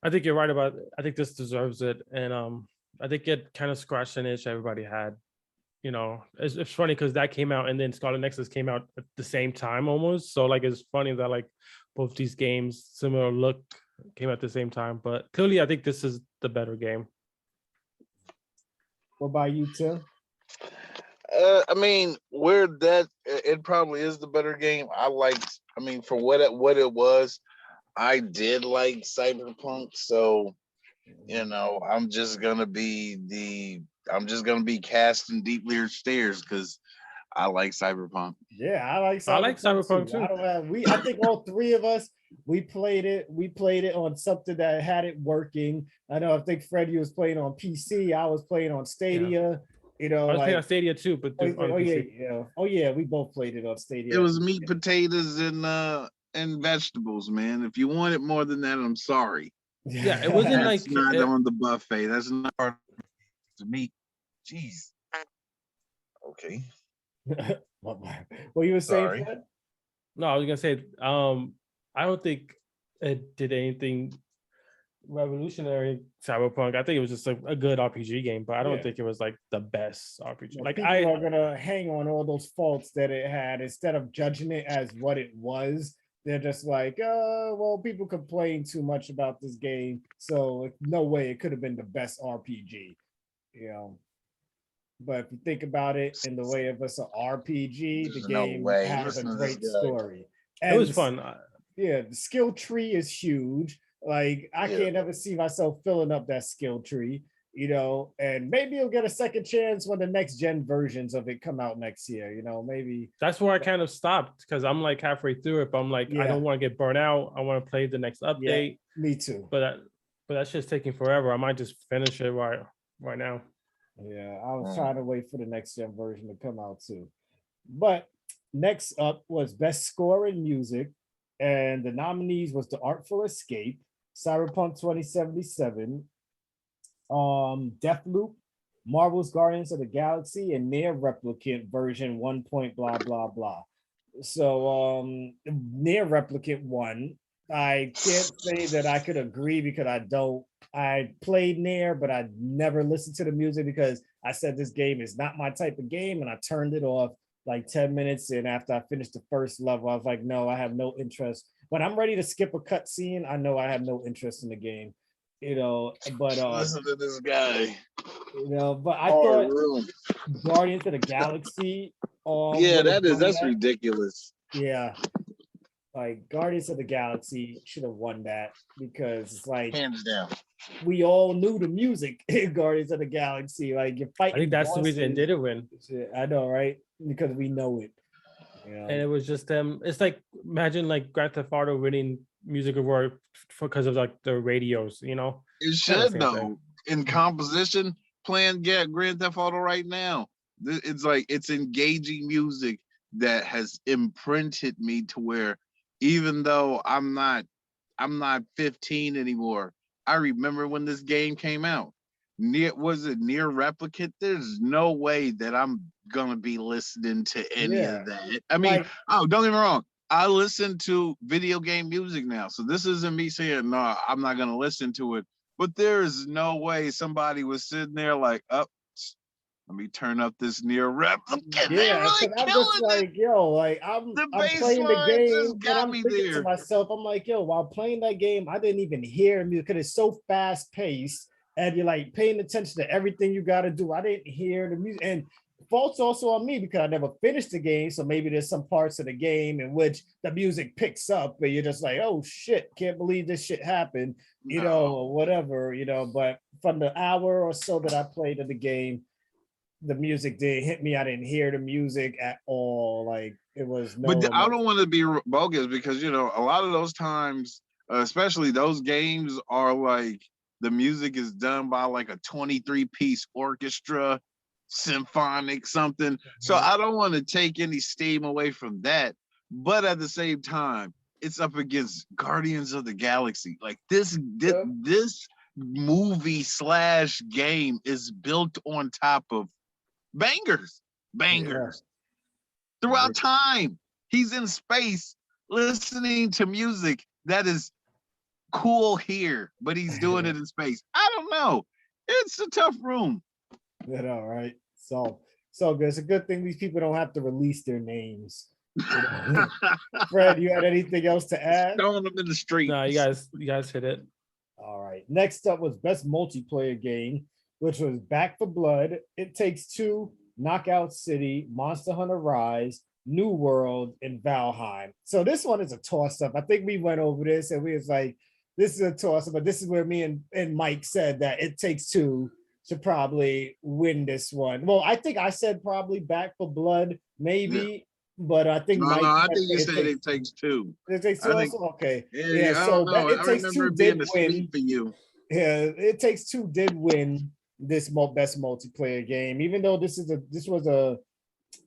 Speaker 2: I think you're right about it. I think this deserves it. And I think it kind of scratched an itch everybody had. You know, it's funny because that came out and then Scarlet Nexus came out at the same time almost. So like it's funny that like both these games, similar look, came at the same time. But clearly I think this is the better game.
Speaker 1: What about you, Tim?
Speaker 3: I mean, where that it probably is the better game. For what it was, I did like Cyberpunk, so you know, I'm just gonna be casting deep leer stares because I like Cyberpunk.
Speaker 1: Yeah, I like Cyberpunk too. I think all three of us, we played it on something that had it working. I know, I think Freddie was playing on PC, I was playing on Stadia. Yeah. You know,
Speaker 2: I was playing on Stadia too, but
Speaker 1: we both played it on Stadia.
Speaker 3: It was meat, potatoes, and vegetables, man. If you want it more than that, I'm sorry.
Speaker 2: Yeah, it wasn't
Speaker 3: That's not on the buffet. That's not part of the meat. Jeez. Okay.
Speaker 1: What you were saying, Fred?
Speaker 2: No, I was gonna say, I don't think it did anything revolutionary. Cyberpunk, I think it was just a good RPG game, but I don't think it was like the best RPG.
Speaker 1: Well, like people are gonna hang on all those faults that it had instead of judging it as what it was. They're just like, well, people complain too much about this game, so no way it could have been the best RPG, you know. But if you think about it in the way of it's an RPG, the game has a great story.
Speaker 2: And it was fun.
Speaker 1: Yeah, the skill tree is huge. Like I can't ever see myself filling up that skill tree, you know, and maybe you'll get a second chance when the next gen versions of it come out next year, you know, maybe.
Speaker 2: That's where I kind of stopped because I'm like halfway through it, but I'm like, I don't want to get burnt out. I want to play the next update.
Speaker 1: Yeah, me too.
Speaker 2: But But that shit's taking forever. I might just finish it right now.
Speaker 1: Yeah, I was trying to wait for the next gen version to come out too. But next up was Best Score in Music, and the nominees was The Artful Escape, Cyberpunk 2077, Deathloop, Marvel's Guardians of the Galaxy, and Near Replicant version 1. Blah blah blah. So Near Replicant 1. I can't say that I could agree because I played Near, but I never listened to the music because I said this game is not my type of game, and I turned it off like 10 minutes in after I finished the first level. I was like, no, I have no interest. When I'm ready to skip a cutscene, I know I have no interest in the game. But
Speaker 3: listen to this guy.
Speaker 1: But I thought Guardians of the Galaxy.
Speaker 3: That's ridiculous.
Speaker 1: Yeah. Like Guardians of the Galaxy should have won that because it's like
Speaker 3: hands down.
Speaker 1: We all knew the music in Guardians of the Galaxy. Like you're fighting.
Speaker 2: I think that's the reason it didn't win.
Speaker 1: I know, right? Because we know it.
Speaker 2: And it was just them. It's like imagine like Grand Theft Auto winning music award because of like the radios.
Speaker 3: It should though. In composition, playing Grand Theft Auto right now. It's like it's engaging music that has imprinted me to where even though I'm not 15 anymore, I remember when this game came out. Near Replicant? There's no way that I'm gonna be listening to any of that. I mean, don't get me wrong. I listen to video game music now, so this isn't me saying no, I'm not gonna listen to it. But there's no way somebody was sitting there like, let me turn up this Near Replicant.
Speaker 1: Yeah, I'm just like, I'm playing the game, and I'm thinking to myself, I'm like, while playing that game, I didn't even hear music because it's so fast paced, and you're like paying attention to everything you got to do. I didn't hear the music, and fault's also on me because I never finished the game. So maybe there's some parts of the game in which the music picks up, but you're just like, oh shit, can't believe this shit happened, or whatever, But from the hour or so that I played of the game, the music didn't hit me. I didn't hear the music at all. Like it was no.
Speaker 3: But I don't want to be bogus because a lot of those times, especially those games, are like the music is done by like a 23-piece orchestra, symphonic something. So I don't want to take any steam away from that. But at the same time, it's up against Guardians of the Galaxy. Like this movie / game is built on top of bangers throughout time. He's in space listening to music that is cool here, but he's doing it in space. I don't know. It's a tough room.
Speaker 1: All right. So good. It's a good thing these people don't have to release their names. Fred, you had anything else to add?
Speaker 3: Throwing them in the street.
Speaker 2: No, you guys hit it.
Speaker 1: All right. Next up was Best Multiplayer Game, which was Back 4 Blood, It Takes Two, Knockout City, Monster Hunter Rise, New World, and Valheim. So this one is a toss-up. I think we went over this and we was like, this is a toss-up, but this is where me and Mike said that It Takes Two should probably win this one. Well, I think I said probably Back 4 Blood, maybe, but I think Mike.
Speaker 3: I think you said It Takes Two.
Speaker 1: It Takes Two also? Okay.
Speaker 3: Yeah, so It Takes Two did win. For you.
Speaker 1: Yeah, It Takes Two did win this best multiplayer game, even though this was a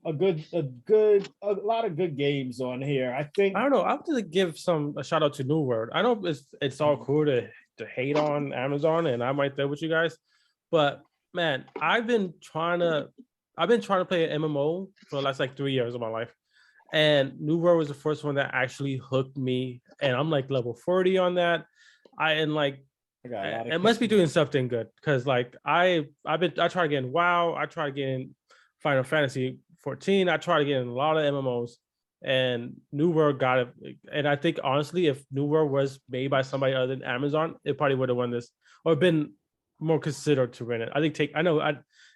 Speaker 1: lot of good games on here. I think
Speaker 2: I don't know. I have to give a shout out to New World. I know it's all cool to hate on Amazon, and I'm right there with you guys. But man, I've been trying to play an MMO for the last like 3 years of my life, and New World was the first one that actually hooked me, and I'm like level 40 on that. It must be doing something good because like I tried getting WoW, I tried getting Final Fantasy 14, I tried to get in a lot of MMOs, and New World got it. And I think honestly, if New World was made by somebody other than Amazon, it probably would have won this or been more considered to win it. I think I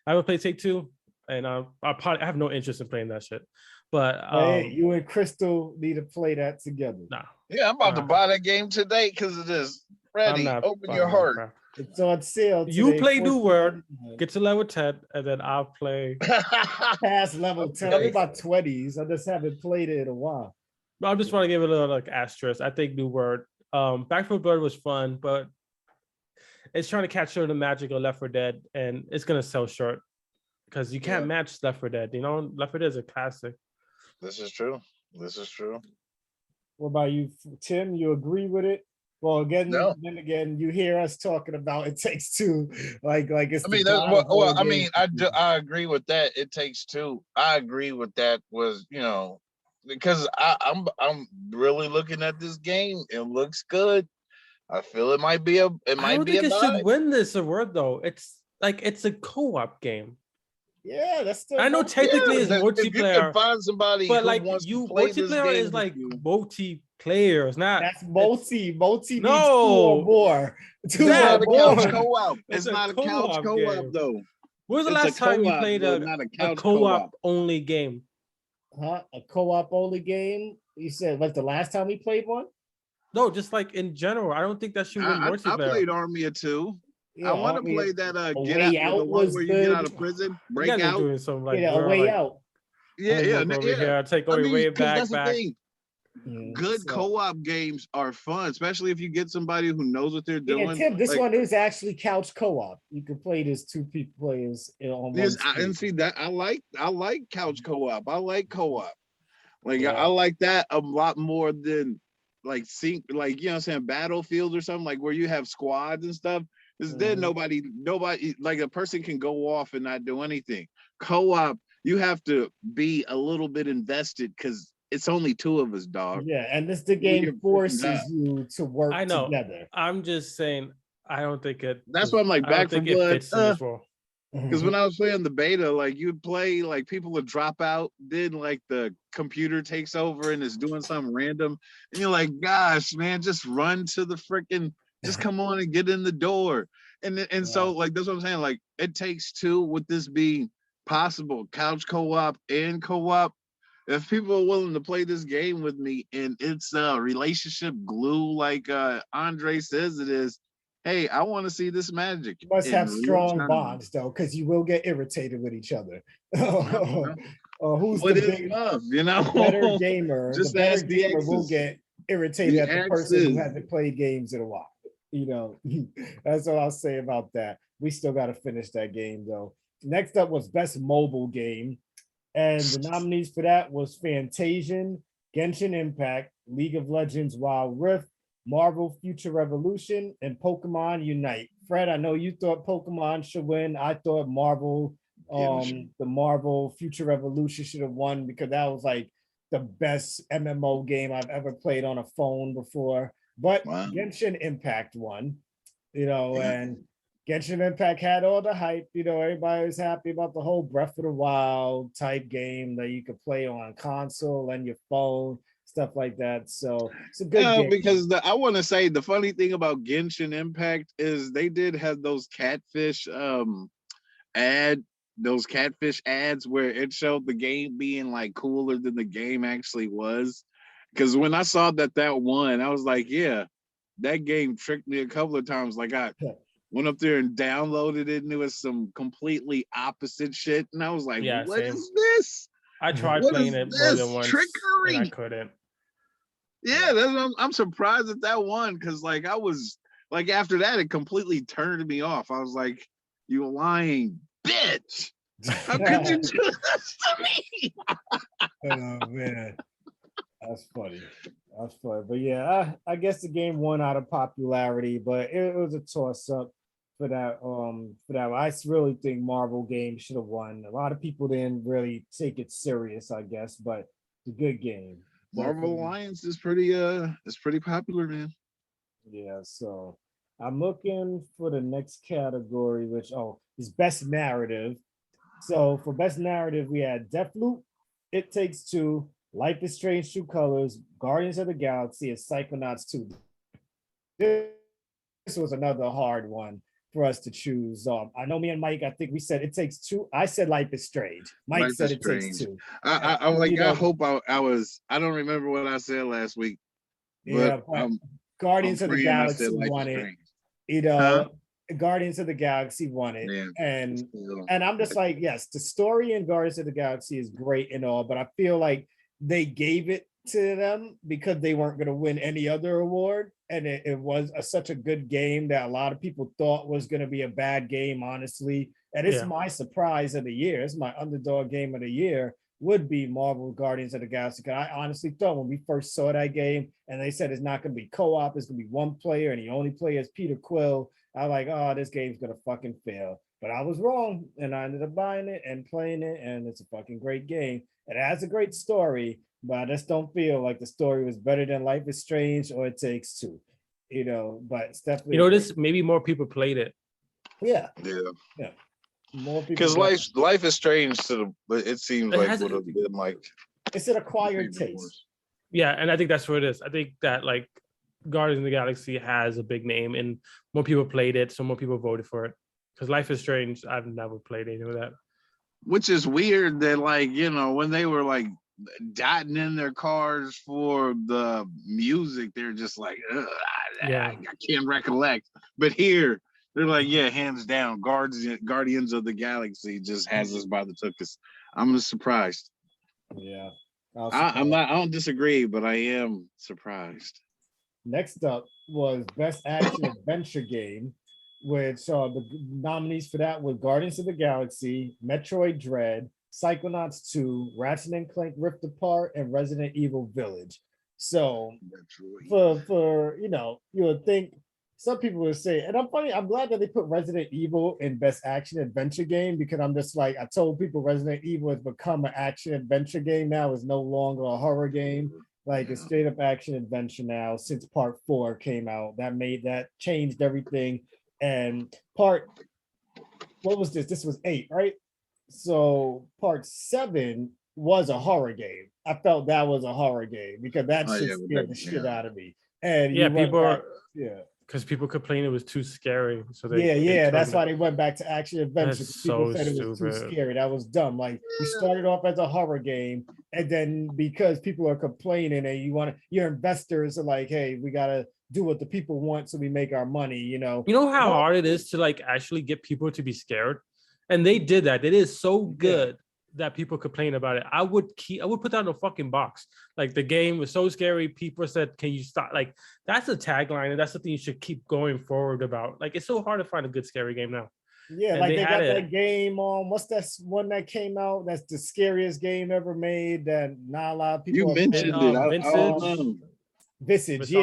Speaker 2: haven't played Take Two, and I have no interest in playing that shit. But
Speaker 1: hey, you and Crystal need to play that together.
Speaker 2: Nah.
Speaker 3: Yeah, I'm about to buy that game today because of this. Freddie, open your heart.
Speaker 1: It's on sale today.
Speaker 2: You play New World, get to level 10, and then I'll play
Speaker 1: past level 10. I'm about 20s. I just haven't played it in a while.
Speaker 2: I just want to give it a little like asterisk. I think New World. Back 4 Blood was fun, but it's trying to capture the magic of Left 4 Dead, and it's gonna sell short because you can't match Left 4 Dead. You know, Left 4 Dead is a classic.
Speaker 3: This is true. This is true.
Speaker 1: What about you, Tim? You agree with it? Well, again,
Speaker 3: No.
Speaker 1: then again, you hear us talking about It Takes Two, like it's.
Speaker 3: I mean,
Speaker 1: the
Speaker 3: that's
Speaker 1: God
Speaker 3: what.
Speaker 1: of all
Speaker 3: Well, I
Speaker 1: games.
Speaker 3: mean, I agree with that. It Takes Two. I agree with that. Was because I'm really looking at this game. It looks good. I feel it might be
Speaker 2: I don't think it should win this award though. It's like it's a co-op game.
Speaker 1: Yeah, that's still.
Speaker 2: I know technically it's multiplayer.
Speaker 3: If you can find somebody
Speaker 2: but
Speaker 3: who
Speaker 2: like
Speaker 3: wants
Speaker 2: you,
Speaker 3: to play this
Speaker 2: multiplayer
Speaker 3: game
Speaker 2: is like
Speaker 3: you.
Speaker 2: multiplayer. It's not.
Speaker 1: That's multi
Speaker 2: no,
Speaker 1: needs 2 or more.
Speaker 3: It's not a couch
Speaker 2: more.
Speaker 3: co-op.
Speaker 2: It's
Speaker 3: It's
Speaker 2: a
Speaker 3: not a couch
Speaker 2: co-op
Speaker 3: co-op
Speaker 2: game.
Speaker 3: though.
Speaker 2: When was the
Speaker 3: It's a
Speaker 2: last time you
Speaker 3: co-op,
Speaker 2: played
Speaker 3: though,
Speaker 2: a
Speaker 3: not a
Speaker 2: co-op
Speaker 3: couch co-op.
Speaker 2: only game?
Speaker 1: Huh? A co-op only game? You said like the last time we played one?
Speaker 2: No, just like in general. I don't think that should win
Speaker 3: I
Speaker 2: multiplayer.
Speaker 3: played Army of Two.
Speaker 1: Yeah,
Speaker 3: I want to
Speaker 1: Army
Speaker 3: play
Speaker 1: of-
Speaker 3: that
Speaker 1: A
Speaker 3: get
Speaker 1: Way
Speaker 3: out,
Speaker 1: Out
Speaker 3: the one
Speaker 1: was
Speaker 3: where you get out
Speaker 1: good.
Speaker 3: of prison,
Speaker 2: You guys are
Speaker 3: breakout.
Speaker 2: doing some like
Speaker 1: Yeah, A
Speaker 2: we're
Speaker 1: Way
Speaker 2: like,
Speaker 1: Out.
Speaker 3: Yeah,
Speaker 2: I'm
Speaker 3: yeah,
Speaker 2: gonna go over
Speaker 3: yeah.
Speaker 2: here, take
Speaker 3: I
Speaker 2: away
Speaker 3: mean,
Speaker 2: way
Speaker 3: 'cause
Speaker 2: back.
Speaker 3: that's the thing. Good
Speaker 1: So-
Speaker 3: co-op games are fun, especially if you get somebody who knows what they're
Speaker 1: Yeah,
Speaker 3: doing.
Speaker 1: Tim, this
Speaker 3: Like,
Speaker 1: one is actually couch co-op. You can play this 2 people players on one
Speaker 3: and
Speaker 1: screen.
Speaker 3: see that I like couch co-op. I like co-op. Like
Speaker 1: Yeah.
Speaker 3: I like that a lot more than like like you know what I'm saying, Battlefield or something like where you have squads and stuff. Because then nobody like a person can go off and not do anything. Co-op, you have to be a little bit invested because it's only 2 of us, dog.
Speaker 1: Yeah, and this the
Speaker 3: Do your
Speaker 1: game
Speaker 3: freaking
Speaker 1: forces
Speaker 3: job.
Speaker 1: you to work
Speaker 2: I know.
Speaker 1: together.
Speaker 2: I'm just saying. I don't think it.
Speaker 3: That's why I'm like
Speaker 2: I don't
Speaker 3: Back 4
Speaker 2: think it
Speaker 3: Blood.
Speaker 2: fits in this role.
Speaker 3: Because when I was playing the beta, like you'd play, like people would drop out, then like the computer takes over and is doing something random, and you're like, gosh, man, just run to the freaking, just come on and get in the door. And so like that's what I'm saying. Like It Takes Two, with this being possible, couch co-op and co-op. If people are willing to play this game with me and it's relationship glue, like Andre says it is, hey, I want to see this magic.
Speaker 1: You must have
Speaker 3: in real
Speaker 1: strong
Speaker 3: time.
Speaker 1: bonds though, because you will get irritated with each other.
Speaker 3: No.
Speaker 1: Who's
Speaker 3: What
Speaker 1: the
Speaker 3: is
Speaker 1: big
Speaker 3: love,
Speaker 1: better gamer?
Speaker 3: Just
Speaker 1: the better
Speaker 3: ask the
Speaker 1: gamer will
Speaker 3: exes.
Speaker 1: get irritated
Speaker 3: The
Speaker 1: at the person who
Speaker 3: exes.
Speaker 1: hasn't played games in a while. You know, that's what I'll say about that. We still got to finish that game though. Next up was best mobile game, and the nominees for that was Fantasian, Genshin Impact, League of Legends Wild Rift, Marvel Future Revolution, and Pokemon Unite. Fred, I know you thought Pokemon should win. I thought Marvel, the Marvel Future Revolution should have won because that was like the best MMO game I've ever played on a phone before. But Genshin Impact won, and Genshin Impact had all the hype. Everybody was happy about the whole Breath of the Wild type game that you could play on console and your phone, stuff like that. So it's a good game.
Speaker 3: Because I want to say the funny thing about Genshin Impact is they did have those catfish ads where it showed the game being like cooler than the game actually was. Because when I saw that won, I was like, yeah, that game tricked me a couple of times. Like I went up there and downloaded it, and it was some completely opposite shit. And I was like, what is this?
Speaker 2: I tried playing it more than once.
Speaker 3: Trickery.
Speaker 2: And I couldn't.
Speaker 3: Yeah, I'm surprised that won, because like I was like, after that, it completely turned me off. I was like, you lying bitch. How could you do this to me?
Speaker 1: Oh man. That's funny. But yeah, I guess the game won out of popularity, but it was a toss-up for that. I really think Marvel game should have won. A lot of people didn't really take it serious, I guess, but it's a good game.
Speaker 3: Marvel Alliance is pretty popular, man.
Speaker 1: Yeah, so I'm looking for the next category, which is best narrative. So for best narrative, we had Deathloop, It Takes Two, Life is Strange, True Colors, Guardians of the Galaxy, and Psychonauts 2. This was another hard one for us to choose. I know me and Mike, I think we said It Takes Two. I said Life is Strange. Mike said It Takes Two.
Speaker 3: I hope I was. I don't remember what I said last week.
Speaker 1: But Guardians of the Galaxy won it. Guardians of the Galaxy won it. Yeah. And I'm just like, yes, the story in Guardians of the Galaxy is great and all, but I feel like they gave it to them because they weren't going to win any other award. And it was such a good game that a lot of people thought was going to be a bad game, honestly. And it's my surprise of the year. It's my underdog game of the year would be Marvel Guardians of the Galaxy. Because I honestly thought when we first saw that game and they said it's not going to be co-op, it's going to be one player and the only player is Peter Quill, I was like, oh, this game's going to fucking fail. But I was wrong, and I ended up buying it and playing it, and it's a fucking great game. It has a great story, but I just don't feel like the story was better than Life is Strange or It Takes Two, but it's definitely.
Speaker 2: This maybe more people played it.
Speaker 1: Yeah. More people.
Speaker 3: Because Life is Strange but it seems like would have been like.
Speaker 1: It's an acquired taste.
Speaker 2: Yeah, and I think that's what it is. I think that like Guardians of the Galaxy has a big name, and more people played it, so more people voted for it. Because Life is Strange, I've never played any of that. Which is weird that, like, when they were like dotting in their cars for the music, they're just like, I can't recollect. But here, they're like, yeah, hands down, Guardians of the Galaxy just has us by the tuchus. I'm just surprised.
Speaker 1: Yeah.
Speaker 3: I don't disagree, but I am surprised.
Speaker 1: Next up was Best Action Adventure Game, which the nominees for that were Guardians of the Galaxy, Metroid Dread, Psychonauts 2, Ratchet and Clank Rift Apart, and Resident Evil Village. So for you would think some people would say, and I'm glad that they put Resident Evil in Best Action Adventure Game, because I'm just like, I told people Resident Evil has become an action adventure game now. It's no longer a horror game. Like, it's straight up action adventure now since part 4 came out. That changed everything. And what was this? This was 8, right? So part 7 was a horror game. I felt that was a horror game because that shit scared the shit out of me. And because people complained it was too scary. So that's why they went back to action adventure. People said it was too scary. That was dumb. Like, you started off as a horror game, and then because people are complaining and your investors are like, hey, we gotta do what the people want so we make our money. You know how hard it is to like actually get people to be scared, and they did that. It is so good that people complain about it. I would put that in a fucking box. Like, the game was so scary, people said, can you stop? Like, that's a tagline, and that's something you should keep going forward about. Like, it's so hard to find a good scary game now. Yeah, and like they got that game on. What's that one that came out? That's the scariest game ever made. That not a lot of people.
Speaker 3: You mentioned it.
Speaker 1: Visage,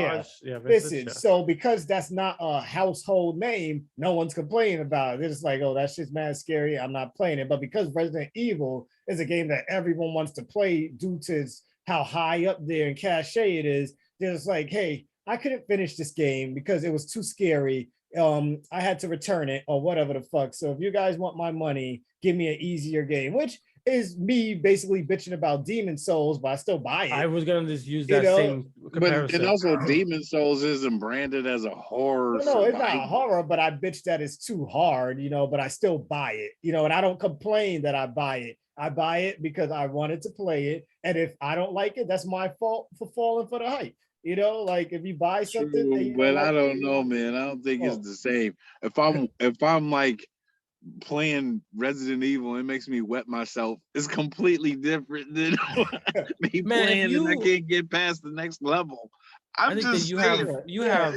Speaker 1: Visage. So because that's not a household name, no one's complaining about it. They're just like, oh, that shit's mad scary, I'm not playing it. But because Resident Evil is a game that everyone wants to play due to how high up there and cachet it is, they're just like, hey, I couldn't finish this game because it was too scary. I had to return it or whatever the fuck. So if you guys want my money, give me an easier game, which is me basically bitching about Demon Souls, but I still buy it. I was gonna just use that same comparison.
Speaker 3: But and also Demon Souls isn't branded as a horror.
Speaker 1: No, it's not a horror, but I bitch that it's too hard, but I still buy it, and I don't complain that I buy it. I buy it because I wanted to play it, and if I don't like it, that's my fault for falling for the hype. Like, if you buy something,
Speaker 3: but I don't know, man. I don't think it's the same. If I'm like playing Resident Evil, it makes me wet myself. It's completely different than me playing and I can't get past the next level. I think that
Speaker 2: you have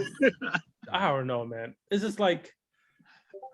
Speaker 2: I don't know, man. It's just like,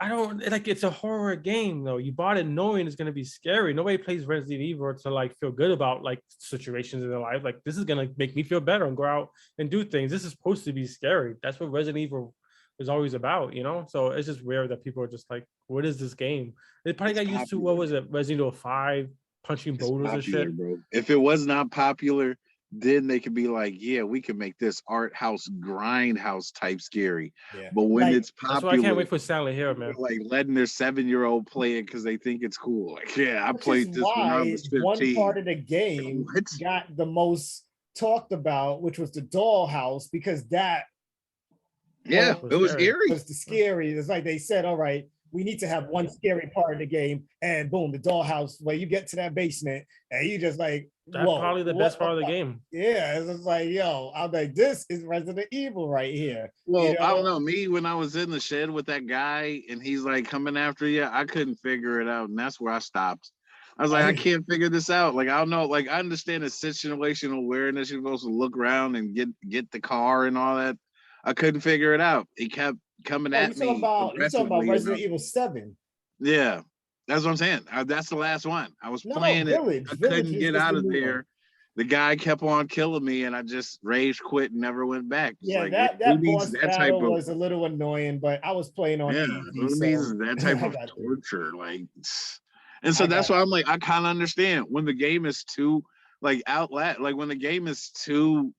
Speaker 2: it's a horror game though. You bought it knowing it's gonna be scary. Nobody plays Resident Evil to like feel good about like situations in their life. Like, this is gonna make me feel better and go out and do things. This is supposed to be scary. That's what Resident Evil is always about, So it's just weird that people are just like, what is this game? They probably got used to, what was it, Resident Evil 5, punching boulders and shit. Bro.
Speaker 3: If it was not popular, then they could be like, yeah, we can make this art house, grindhouse type scary. Yeah. But when it's popular,
Speaker 2: that's why I can't wait for Silent Hill, man.
Speaker 3: Like letting their 7-year-old play it because they think it's cool. Like, I played this when I was 15.
Speaker 1: One part of the game got the most talked about, which was the dollhouse, because that
Speaker 3: it was scary.
Speaker 1: It was the scary. It's like they said, all right, we need to have one scary part of the game, and boom, the dollhouse, where you get to that basement and you just like,
Speaker 2: that's probably the best part of the game.
Speaker 1: Yeah, it's just like, yo, I'm like, this is Resident Evil right here.
Speaker 3: Well, I don't know. Me, when I was in the shed with that guy and he's like coming after you, I couldn't figure it out, and that's where I stopped. I was like, I can't figure this out. Like, I don't know. Like, I understand the situational awareness. You're supposed to look around and get the car and all that. I couldn't figure it out. He kept coming
Speaker 1: Oh,
Speaker 3: at me
Speaker 1: you talking about
Speaker 3: aggressively.
Speaker 1: Resident Evil 7?
Speaker 3: Yeah, that's what I'm saying. That's the last one. I was
Speaker 1: No,
Speaker 3: playing it.
Speaker 1: Village.
Speaker 3: I
Speaker 1: Village
Speaker 3: couldn't get
Speaker 1: is
Speaker 3: out
Speaker 1: the
Speaker 3: of
Speaker 1: new one.
Speaker 3: there. The guy kept on killing me, and I just rage quit and never went back. It's
Speaker 1: Yeah,
Speaker 3: like,
Speaker 1: that
Speaker 3: who needs
Speaker 1: boss
Speaker 3: that type
Speaker 1: battle
Speaker 3: of
Speaker 1: was a little annoying, but I was playing on
Speaker 3: yeah?
Speaker 1: easy,
Speaker 3: Who needs
Speaker 1: so
Speaker 3: that
Speaker 1: I
Speaker 3: type of
Speaker 1: got through.
Speaker 3: torture? Like, and so
Speaker 1: I
Speaker 3: that's
Speaker 1: got
Speaker 3: why I'm like, I kind of understand when the game is too like outlet, like when the game is too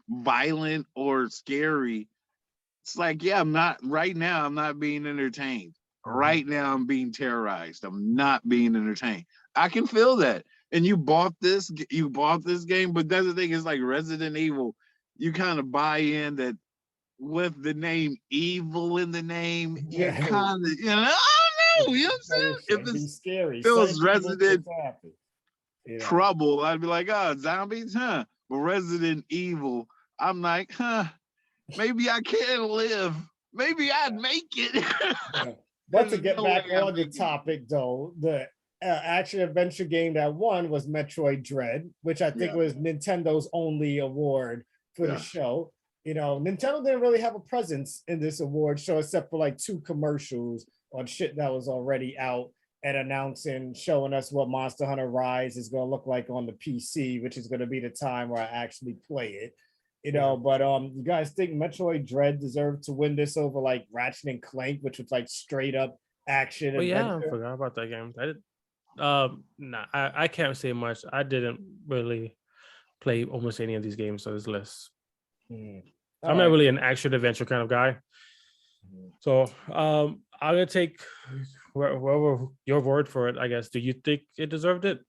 Speaker 3: violent or scary. It's like, yeah, I'm not right now. I'm not being entertained. Right now, I'm being terrorized. I'm not being entertained. I can feel that. And you bought this game, but that's the thing. Is like Resident Evil. You kind of buy in that with the name evil in the name. You're kind of, I don't know. You know what I'm saying? If
Speaker 1: be scary.
Speaker 3: if it was
Speaker 1: Certain evil
Speaker 3: Resident
Speaker 1: things happen.
Speaker 3: Trouble, I'd be like, oh, zombies, huh? But Resident Evil, I'm like, huh? Maybe I can live. Maybe I'd make it.
Speaker 1: But to get back on the topic, though, the action adventure game that won was Metroid Dread, which I think was Nintendo's only award for the show. You know, Nintendo didn't really have a presence in this award show except for like 2 commercials on shit that was already out and announcing, showing us what Monster Hunter Rise is going to look like on the PC, which is going to be the time where I actually play it. You know, but you guys think Metroid Dread deserved to win this over like Ratchet and Clank, which was like straight up action?
Speaker 2: Oh yeah, I forgot about that game. Nah, I can't say much. I didn't really play almost any of these games on this list. I'm not really an action adventure kind of guy. So I'm gonna take wherever your word for it, I guess. Do you think it deserved it?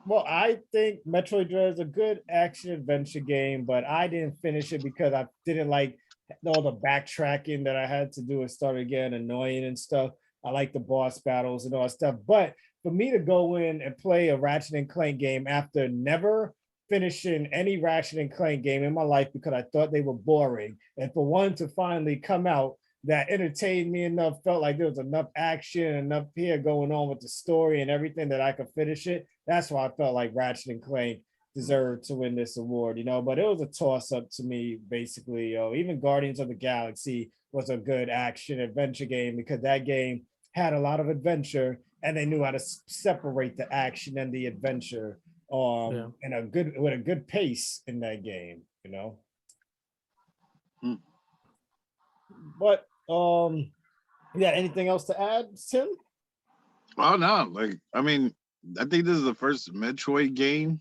Speaker 1: Well, I think Metroid Dread is a good action adventure game, but I didn't finish it because I didn't like all the backtracking that I had to do. It started getting annoying and stuff. I like the boss battles and all that stuff. But for me to go in and play a Ratchet and Clank game after never finishing any Ratchet and Clank game in my life because I thought they were boring, and for one to finally come out that entertained me enough, felt like there was enough action, enough here going on with the story and everything that I could finish it. That's why I felt like Ratchet and Clank deserved to win this award, you know, but it was a toss up to me, basically. Even Guardians of the Galaxy was a good action adventure game because that game had a lot of adventure and they knew how to separate the action and the adventure in with a good pace in that game, you know. But yeah, anything else to add, Tim?
Speaker 3: Oh no, like I mean, I think this is the first Metroid game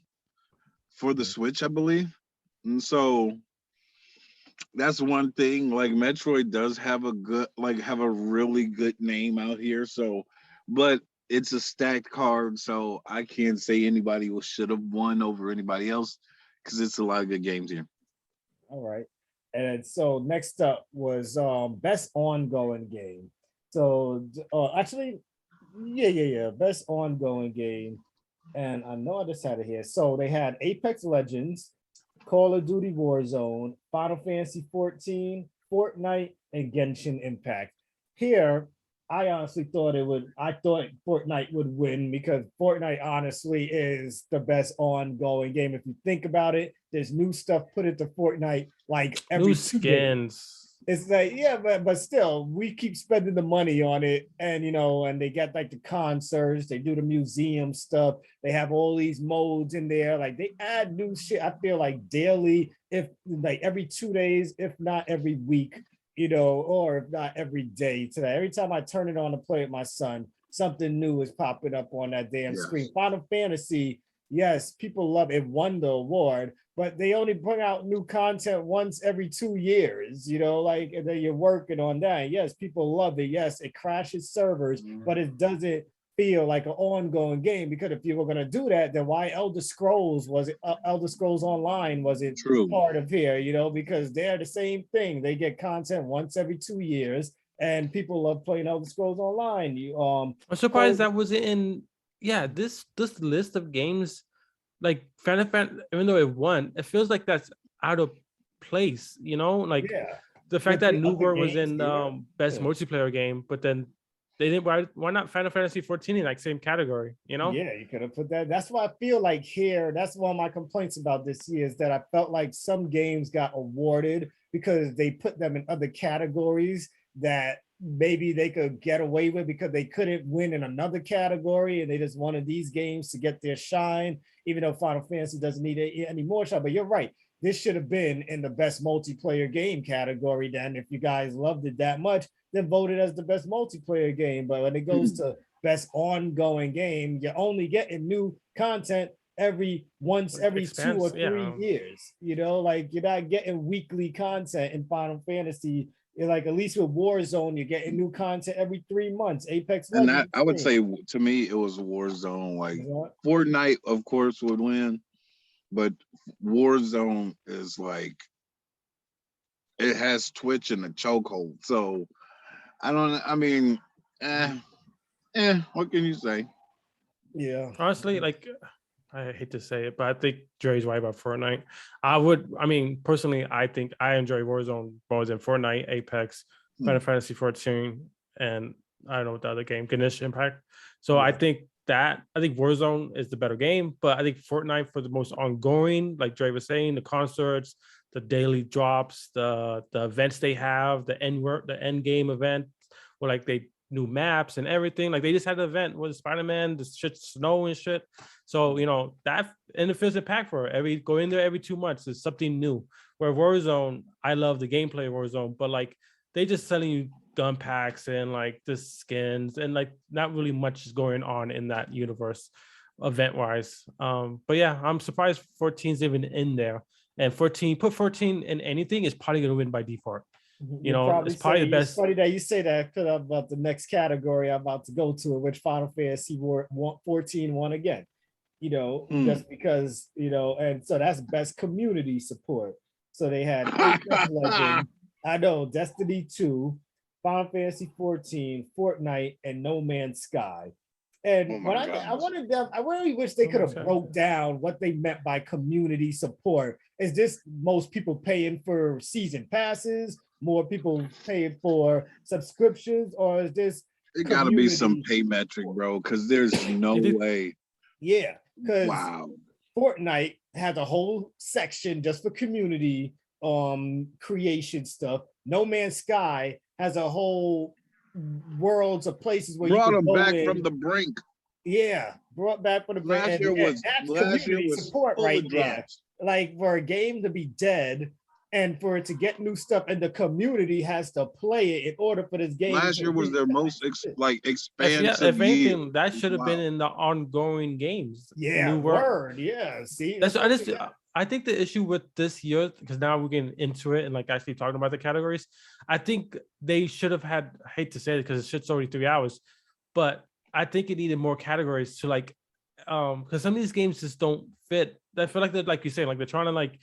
Speaker 3: for the Switch, I believe. And so that's one thing. Like Metroid does have a really good name out here. So, but it's a stacked card, so I can't say anybody should have won over anybody else because it's a lot of good games here.
Speaker 1: All right. And so next up was best ongoing game. So actually, best ongoing game. And I know I just had it here. So they had Apex Legends, Call of Duty Warzone, Final Fantasy 14, Fortnite, and Genshin Impact. Here, I honestly thought I thought Fortnite would win because Fortnite honestly is the best ongoing game. If you think about it, there's new stuff put into Fortnite like every
Speaker 2: new skins.
Speaker 1: It's like, yeah, but still, we keep spending the money on it. And, you know, and they got like the concerts, they do the museum stuff. They have all these modes in there. Like they add new shit, I feel like daily, if like every 2 days, if not every week, you know, or if not every day today. Every time I turn it on to play with my son, something new is popping up on that damn screen. Final Fantasy, yes, people love it, won the award, but they only bring out new content once every 2 years, you know, like, and then you're working on that. Yes, people love it. Yes, it crashes servers, but it doesn't feel like an ongoing game, because if you were going to do that, then why Elder Scrolls Online wasn't part of here, you know, because they're the same thing. They get content once every 2 years and people love playing Elder Scrolls Online.
Speaker 2: I'm surprised that wasn't in this list of games. Like Final Fantasy, even though it won, it feels like that's out of place, you know, like the fact that New World was in best multiplayer game, but then they didn't. Why not Final Fantasy 14 in like same category? You know?
Speaker 1: Yeah, you could have put that. That's why I feel like here, that's one of my complaints about this year is that I felt like some games got awarded because they put them in other categories that maybe they could get away with because they couldn't win in another category and they just wanted these games to get their shine, even though Final Fantasy doesn't need any more shine. But you're right. This should have been in the best multiplayer game category then. If you guys loved it that much, then voted as the best multiplayer game. But when it goes to best ongoing game, you're only getting new content every 2 or 3 years. You know, like you're not getting weekly content in Final Fantasy. You're like, at least with Warzone, you're getting new content every 3 months. Apex
Speaker 3: And
Speaker 1: Legends,
Speaker 3: I would say, to me, it was Warzone. Like Fortnite, of course, would win, but Warzone is like, it has Twitch in the chokehold. So I mean, what can you say?
Speaker 1: Yeah.
Speaker 2: Honestly, like, I hate to say it, but I think Dre's right about Fortnite. I mean, personally, I think I enjoy Warzone more than Fortnite, Apex, Final Fantasy 14, and I don't know what the other game, Ganesh Impact. So I think Warzone is the better game, but I think Fortnite for the most ongoing, like Dre was saying, the concerts, the daily drops, the events they have, the end game event, where like they new maps and everything. Like they just had an event with Spider-Man, the shit snow and shit. So that, and it feels impactful. Go in there every 2 months. There's something new. Where Warzone, I love the gameplay of Warzone, but like they just selling you gun packs and like the skins and like not really much is going on in that universe event wise. But yeah, I'm surprised 14's even in there. And put 14 in anything is probably gonna win by default. It's probably the best.
Speaker 1: It's funny that you say that about the next category I'm about to go to, which Final Fantasy 14 won again. Just because, and so that's best community support. So they had Apex Legends, I know, Destiny 2, Final Fantasy 14, Fortnite, and No Man's Sky. And when I really wish they could have broke down what they meant by community support. Is this most people paying for season passes, more people paying for subscriptions, or is this
Speaker 3: it gotta be some pay metric, bro? Because there's no way.
Speaker 1: Yeah, because Fortnite has a whole section just for community creation stuff. No Man's Sky has a whole worlds of places where
Speaker 3: brought
Speaker 1: you can
Speaker 3: them
Speaker 1: go
Speaker 3: back
Speaker 1: in.
Speaker 3: from the brink.
Speaker 1: Yeah, brought back from the brink.
Speaker 3: Last year was
Speaker 1: community support right there.
Speaker 3: Drops.
Speaker 1: Like for a game to be dead and for it to get new stuff, and the community has to play it in order for this game.
Speaker 3: Last year was their most expansive.
Speaker 2: If anything, that should have been in the ongoing games.
Speaker 1: Yeah, word. Yeah, see,
Speaker 2: I think the issue with this year, because now we're getting into it and like actually talking about the categories, I think they should have had, I hate to say it because the shit's already 3 hours, but I think it needed more categories to like, because some of these games just don't fit. I feel like they're, like you say, like they're trying to like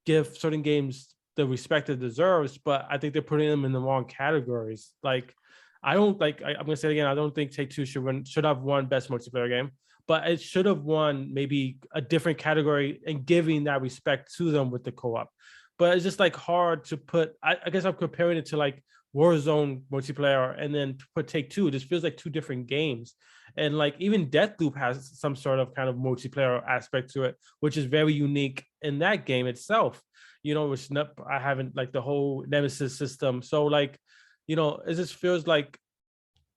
Speaker 2: give certain games the respect it deserves, but I think they're putting them in the wrong categories. Like, I'm gonna say it again, I don't think Take-Two should have won best multiplayer game, but it should have won maybe a different category and giving that respect to them with the co-op. But it's just like hard to put, I guess I'm comparing it to like Warzone multiplayer and then put Take-Two. It just feels like two different games. And like even Deathloop has some sort of kind of multiplayer aspect to it, which is very unique in that game itself, which I haven't, like the whole Nemesis system. So like, it just feels like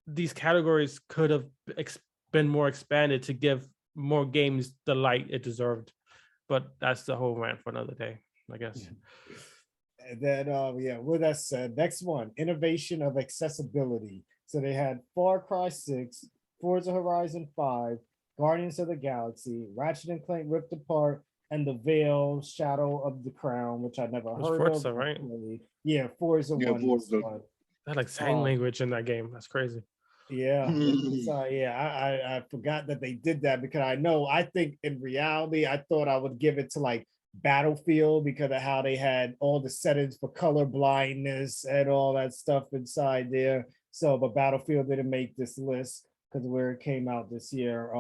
Speaker 2: these categories could have been more expanded to give more games the light it deserved. But that's the whole rant for another day, I guess.
Speaker 1: And then, with that said, next one, innovation of accessibility. So they had Far Cry 6, Forza Horizon 5, Guardians of the Galaxy, Ratchet and Clank Rift Apart, and The Veil, Shadow of the Crown, which I never heard
Speaker 2: Forza,
Speaker 1: of.
Speaker 2: Right?
Speaker 1: Yeah, Forza
Speaker 3: yeah,
Speaker 1: 1.
Speaker 3: Forza.
Speaker 2: That like sign language in that game. That's crazy.
Speaker 1: Yeah. I forgot that they did that because I think in reality, I thought I would give it to like Battlefield because of how they had all the settings for color blindness and all that stuff inside there. So, but Battlefield didn't make this list because where it came out this year.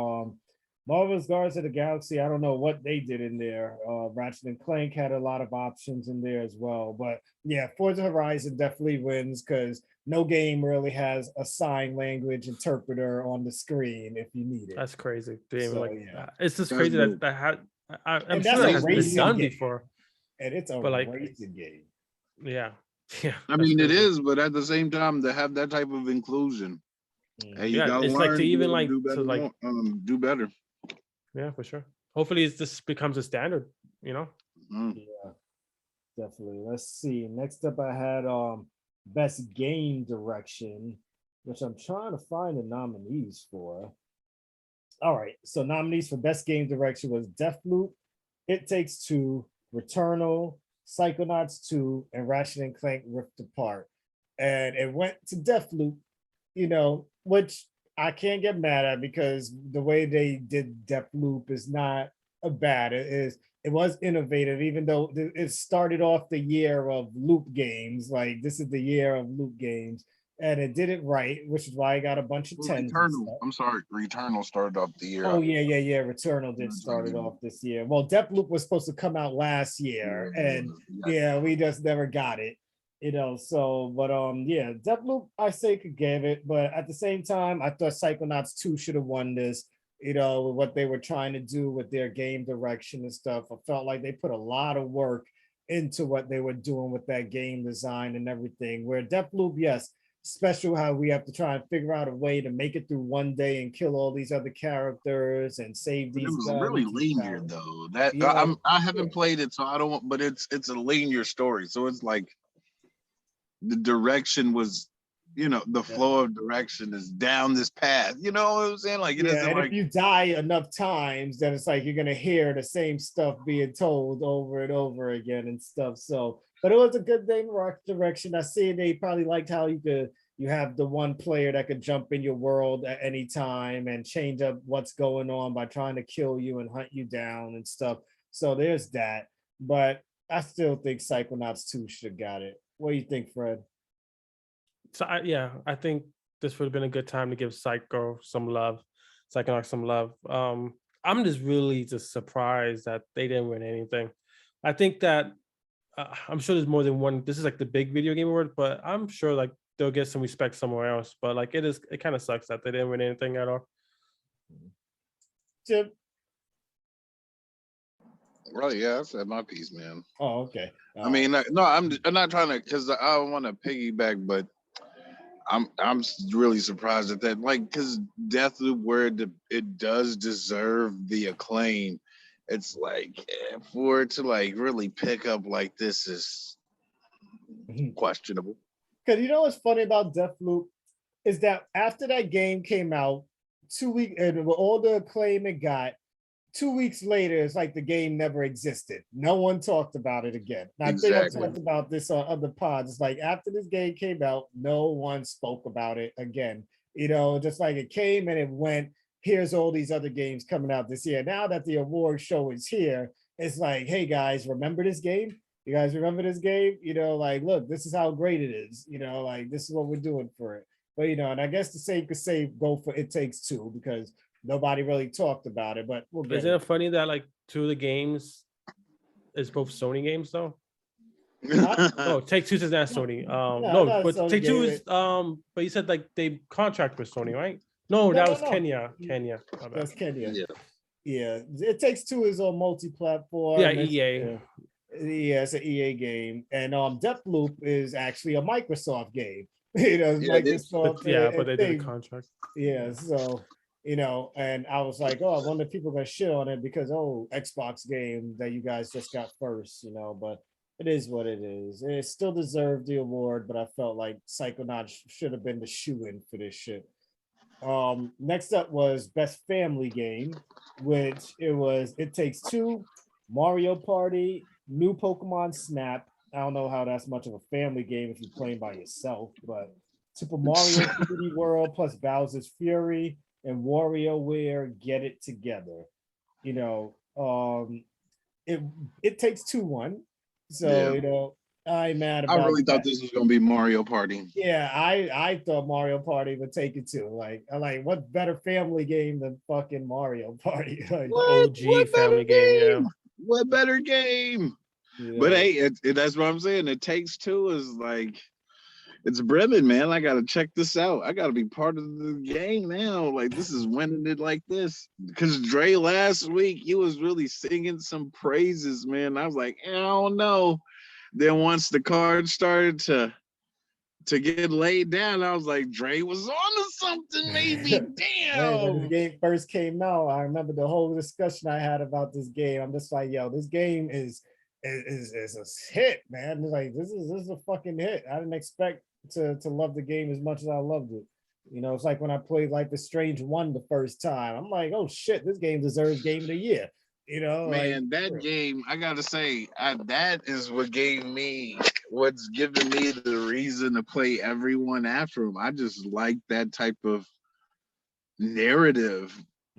Speaker 1: Marvel's Guardians of the Galaxy, I don't know what they did in there. Ratchet and Clank had a lot of options in there as well. But yeah, Forza Horizon definitely wins because no game really has a sign language interpreter on the screen if you need it.
Speaker 2: That's crazy. Damn,
Speaker 1: So,
Speaker 2: like
Speaker 1: yeah.
Speaker 2: it's just
Speaker 3: That's
Speaker 2: crazy
Speaker 3: dope.
Speaker 2: that had. I'm
Speaker 1: And
Speaker 2: sure
Speaker 1: that's
Speaker 2: that
Speaker 1: a
Speaker 2: has been
Speaker 1: racing
Speaker 2: done
Speaker 1: game.
Speaker 2: before.
Speaker 1: And it's a
Speaker 2: But, like,
Speaker 1: racing game.
Speaker 2: Yeah, yeah.
Speaker 3: I
Speaker 2: that's
Speaker 3: mean, it
Speaker 2: crazy.
Speaker 3: is, but at the same time, to have that type of inclusion, and you
Speaker 2: Yeah,
Speaker 3: gotta
Speaker 2: it's like
Speaker 3: learn
Speaker 2: to
Speaker 3: to be
Speaker 2: even
Speaker 3: able to
Speaker 2: like
Speaker 3: do
Speaker 2: to
Speaker 3: better.
Speaker 2: like
Speaker 3: Do better.
Speaker 2: yeah, for sure. Hopefully, this becomes a standard. You know.
Speaker 3: Mm.
Speaker 1: Yeah, definitely. Let's see. Next up, I had best game direction, which I'm trying to find the nominees for. All right, so nominees for best game direction was Deathloop, It Takes Two, Returnal, Psychonauts 2, and Ratchet and Clank Rift Apart. And it went to Deathloop, which I can't get mad at because the way they did Deathloop is not a bad. It was innovative, even though it started off the year of loop games. Like this is the year of loop games, and it did it right, which is why I got a bunch of
Speaker 3: Well,
Speaker 1: tens.
Speaker 3: Returnal. I'm sorry, Returnal started off the year.
Speaker 1: Oh yeah. Returnal did start it off this year. Well, Deathloop was supposed to come out last year, and yeah, we just never got it. So but yeah, Deathloop I say could give it, but at the same time, I thought Psychonauts 2 should have won this. With what they were trying to do with their game direction and stuff. I felt like they put a lot of work into what they were doing with that game design and everything. Where Deathloop, yes, special how we have to try and figure out a way to make it through one day and kill all these other characters and save
Speaker 3: But
Speaker 1: these.
Speaker 3: it was really linear though. That
Speaker 1: Yeah,
Speaker 3: I haven't played it, so I don't. But it's a linear story, so it's like the direction was, the flow of direction is down this path. You know what I'm saying? Like it isn't
Speaker 1: and
Speaker 3: like
Speaker 1: if you die enough times, then it's like you're gonna hear the same stuff being told over and over again and stuff. So, but it was a good thing, rock direction. I see they probably liked how you have the one player that could jump in your world at any time and change up what's going on by trying to kill you and hunt you down and stuff. So there's that. But I still think Psychonauts 2 should have got it. What do you think, Fred?
Speaker 2: So I think this would have been a good time to give Psychonauts some love. I'm just really surprised that they didn't win anything. I think that I'm sure there's more than one. This is like the big video game award, but I'm sure like they'll get some respect somewhere else. But like it kind of sucks that they didn't win anything at all.
Speaker 1: Chip?
Speaker 3: Right, yeah, I said my piece, man.
Speaker 1: Oh, okay.
Speaker 3: I mean, no, I'm not trying to, because I want to piggyback, but I'm really surprised at that. Like, because Deathloop, where it does deserve the acclaim, it's like for it to like really pick up like this is questionable.
Speaker 1: Because you know what's funny about Deathloop is that after that game came out, 2 weeks and with all the acclaim it got, 2 weeks later, it's like the game never existed. No one talked about it again. And I think I talked about this on other pods. It's like after this game came out, no one spoke about it again. Just like it came and it went. Here's all these other games coming out this year. Now that the award show is here, it's like, hey guys, remember this game? You guys remember this game? Like, look, this is how great it is. Like this is what we're doing for it. But and I guess the same could say go for It Takes Two because nobody really talked about it, but we'll get
Speaker 2: Isn't it funny that like two of the games is both Sony games though? No, Take Two is not Sony. No, but Sony Take Two is but you said like they contract with Sony, right? No, that was Kenya.
Speaker 1: That's Kenya. Yeah. It Takes Two is on multi-platform.
Speaker 2: Yeah, EA.
Speaker 1: Yeah, it's an EA game, and Deathloop is actually a Microsoft game. Microsoft.
Speaker 2: But they did a contract.
Speaker 1: Yeah, so and I was like, oh, I wonder if people are gonna shit on it because Xbox game that you guys just got first, but it is what it is. It still deserved the award, but I felt like Psychonauts should have been the shoe-in for this shit. Next up was Best Family Game, which It Takes Two, Mario Party, New Pokemon Snap. I don't know how that's much of a family game if you're playing by yourself, but Super Mario 3D World plus Bowser's Fury and WarioWare Get It Together. It Takes Two won. So I'm mad about
Speaker 3: I really thought this was gonna be Mario Party.
Speaker 1: Yeah, I thought Mario Party would take it too. What better family game than fucking Mario Party?
Speaker 2: OG family game, yeah.
Speaker 3: What better game? Yeah. But hey, that's what I'm saying. It Takes Two is like, It's brimming, man. I gotta check this out. I gotta be part of the game now. Like this is winning it like this. Because Dre last week, he was really singing some praises, man. I was like, I don't know. Then once the card started to get laid down, I was like, Dre was on to something, maybe.
Speaker 1: Hey, when the
Speaker 3: Damn.
Speaker 1: game first came out, I remember the whole discussion I had about this game. I'm just like, yo, this game is a hit, man. It's like this is a fucking hit. I didn't expect to love the game as much as I loved it. You know, it's like when I played Life is Strange 1 the first time. I'm like, oh shit, this game deserves game of the year. You know,
Speaker 3: Man, that game, I gotta say, that is what gave me what's giving me the reason to play everyone after him. I just like that type of narrative.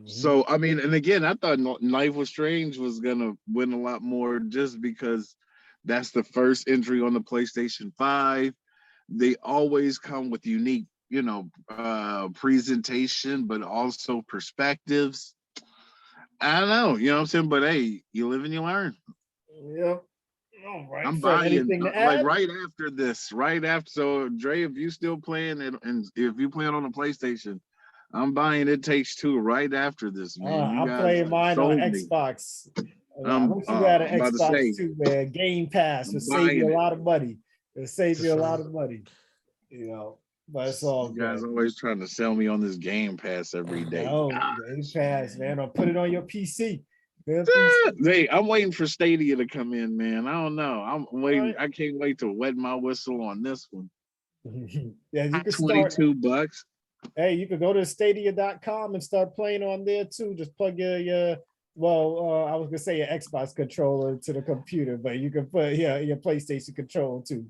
Speaker 3: So I mean, and again, I thought Life was Strange was gonna win a lot more just because that's the first entry on the PlayStation 5. They always come with unique, presentation, but also perspectives. I don't know, you know what I'm saying? But hey, you live and you learn.
Speaker 1: Yep. All right.
Speaker 3: I'm
Speaker 1: Fred,
Speaker 3: buying
Speaker 1: anything to
Speaker 3: like
Speaker 1: add?
Speaker 3: right after this, right after. So Dre, if you still playing it and if you playing on the PlayStation, I'm buying It Takes Two right after this, man. You
Speaker 1: I'm
Speaker 3: guys
Speaker 1: playing mine on
Speaker 3: sold me.
Speaker 1: Xbox. I
Speaker 3: I'm
Speaker 1: wish you had an
Speaker 3: about to
Speaker 1: Xbox
Speaker 3: say,
Speaker 1: too, man. Game Pass will
Speaker 3: I'm
Speaker 1: save you
Speaker 3: buying
Speaker 1: a
Speaker 3: it.
Speaker 1: lot of money. It'll save you a lot of money, you know. But it's all
Speaker 3: You guys
Speaker 1: good.
Speaker 3: always trying to sell me on this Game Pass every day.
Speaker 1: No, Game Pass, man. I'll put it on your PC. Good PC.
Speaker 3: Hey, I'm waiting for Stadia to come in, man. I don't know. I'm waiting.
Speaker 1: Right.
Speaker 3: I can't wait to wet my whistle on this one.
Speaker 1: Yeah, you can start.
Speaker 3: $22.
Speaker 1: Hey, you could go to stadia.com and start playing on there too. Just plug your I was gonna say your Xbox controller to the computer, but you can put your PlayStation controller too.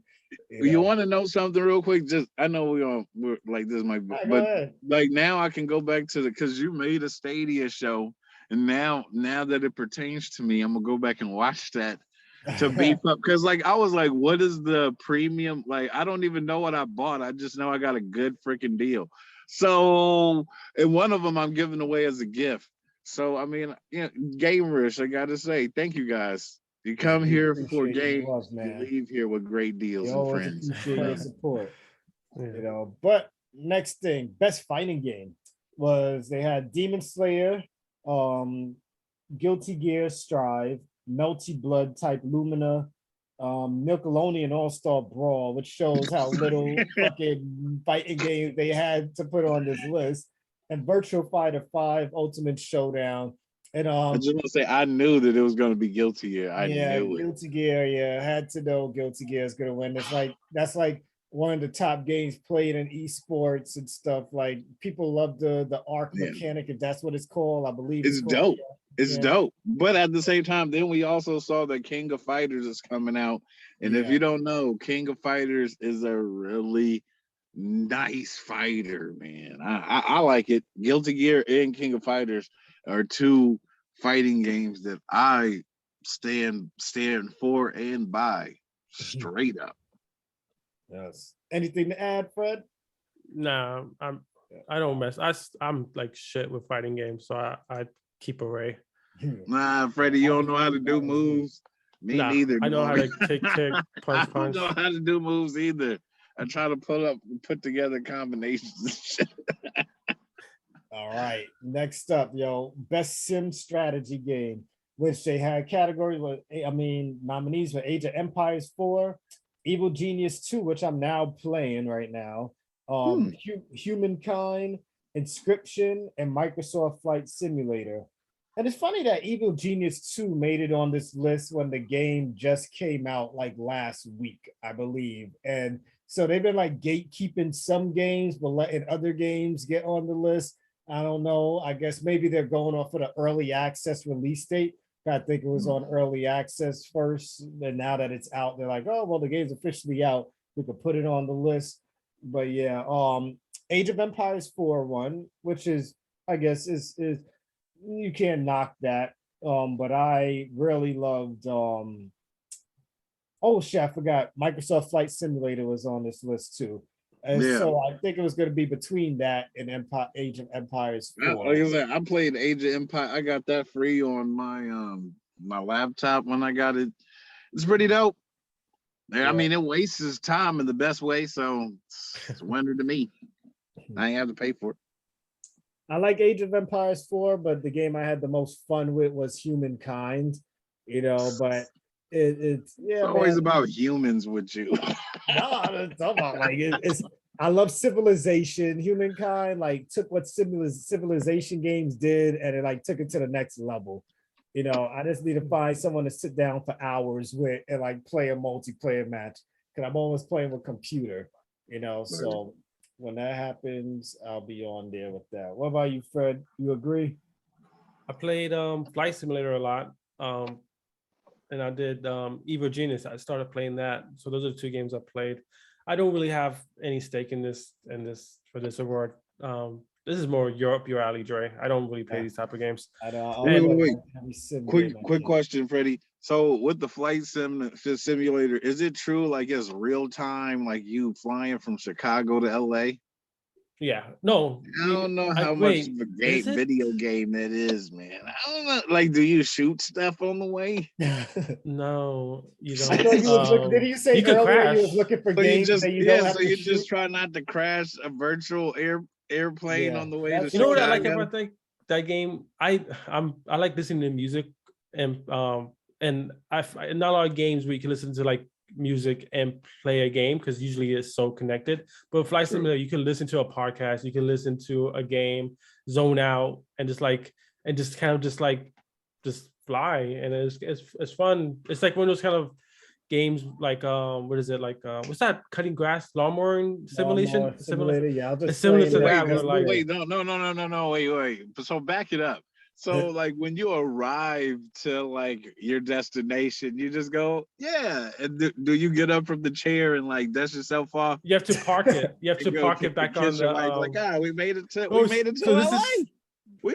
Speaker 3: You want to know something real quick? Just I know we're like this might,
Speaker 1: All right, go
Speaker 3: but
Speaker 1: ahead.
Speaker 3: like now I can go back to because you made a Stadia show, and now that it pertains to me, I'm gonna go back and watch that to beef up because like I was like, what is the premium? Like I don't even know what I bought. I just know I got a good freaking deal. So and one of them I'm giving away as a gift. So I mean, Gamerish, I gotta say, thank you guys. You come
Speaker 1: We
Speaker 3: here for
Speaker 1: appreciate your
Speaker 3: games,
Speaker 1: love,
Speaker 3: you
Speaker 1: man.
Speaker 3: leave here with great
Speaker 1: We
Speaker 3: deals and
Speaker 1: always
Speaker 3: friends.
Speaker 1: appreciate your support.
Speaker 2: Yeah.
Speaker 1: But next thing, best fighting game was they had Demon Slayer, Guilty Gear Strive, Melty Blood type Lumina, Nickelodeon All-Star Brawl, which shows how little fucking fighting games they had to put on this list, and Virtual Fighter 5 Ultimate Showdown. And
Speaker 3: I just want to say I knew that it was going to be Guilty Gear. I knew it.
Speaker 1: Guilty Gear, had to know Guilty Gear is gonna win. That's like one of the top games played in esports and stuff. Like people love the arc mechanic, if that's what it's called. I believe
Speaker 3: it's
Speaker 1: called,
Speaker 3: dope. It's dope. But at the same time, then we also saw that King of Fighters is coming out. And if you don't know, King of Fighters is a really nice fighter, man. I like it. Guilty Gear and King of Fighters are two fighting games that I stand for and by straight up.
Speaker 1: Yes. Anything to add, Fred?
Speaker 2: Nah, I don't mess. I'm like shit with fighting games, so I keep away.
Speaker 3: Nah, Freddie, you don't know how to do moves. Me neither.
Speaker 2: I know how to kick, punch.
Speaker 3: I don't know how to do moves either. I try to put together combinations.
Speaker 1: All right. Next up, best sim strategy game, which they had categories with, nominees for Age of Empires 4, Evil Genius 2, which I'm now playing right now, Humankind, Inscription, and Microsoft Flight Simulator. And it's funny that Evil Genius 2 made it on this list when the game just came out like last week, I believe. And so they've been like gatekeeping some games, but letting other games get on the list. I don't know. I guess maybe they're going off of the early access release date. I think it was on early access first. And now that it's out, they're like, oh, well, the game's officially out. We could put it on the list. But yeah, Age of Empires 4 one, which is, I guess, is you can't knock that. But I really loved oh shit, I forgot Microsoft Flight Simulator was on this list too. And so I think it was going to be between that and Age of Empires 4.
Speaker 3: Like I said, I played Age of Empire. I got that free on my my laptop when I got it. It's pretty dope. I mean, it wastes his time in the best way, so it's a wonder to me. I ain't have to pay for it.
Speaker 1: I like Age of Empires 4, but the game I had the most fun with was Humankind, but it's
Speaker 3: always about humans with you.
Speaker 1: No, I'm talking about like it's I love Civilization. Humankind like took what Civilization games did and it like took it to the next level. I just need to find someone to sit down for hours with and like play a multiplayer match because I'm always playing with computer, so when that happens, I'll be on there with that. What about you, Fred? You agree?
Speaker 2: I played Flight Simulator a lot. And I did Evo Genius. I started playing that. So those are the two games I played. I don't really have any stake in this for this award. This is more your alley, Dre. I don't really play these type of games.
Speaker 3: Wait. Quick question, Freddie. So with the flight simulator, is it true like it's real time, like you flying from Chicago to LA?
Speaker 2: Yeah, no.
Speaker 3: I don't know how much of a video game that is, man. I don't know. Like, do you shoot stuff on the way?
Speaker 2: No, you don't.
Speaker 1: I thought you was looking, did you say you earlier you was looking for games that you don't have to shoot?
Speaker 3: Just try not to crash a virtual airplane on the way to Chicago.
Speaker 2: You know what I like about that game? I like listening to music and not a lot of games where you can listen to like music and play a game because usually it's so connected. But Flight Simulator, you can listen to a podcast, you can listen to a game, zone out, and just fly, and it's fun. It's like one of those kind of games like what is it like what's that cutting grass lawnmower simulator?
Speaker 1: Yeah, I'll just
Speaker 2: it's similar to that.
Speaker 3: Wait, no, wait. So back it up. So like when you arrive to like your destination, you just go, yeah. And do you get up from the chair and like dust yourself off?
Speaker 2: You have to park it. You have to park it back on the
Speaker 3: we made it to LA.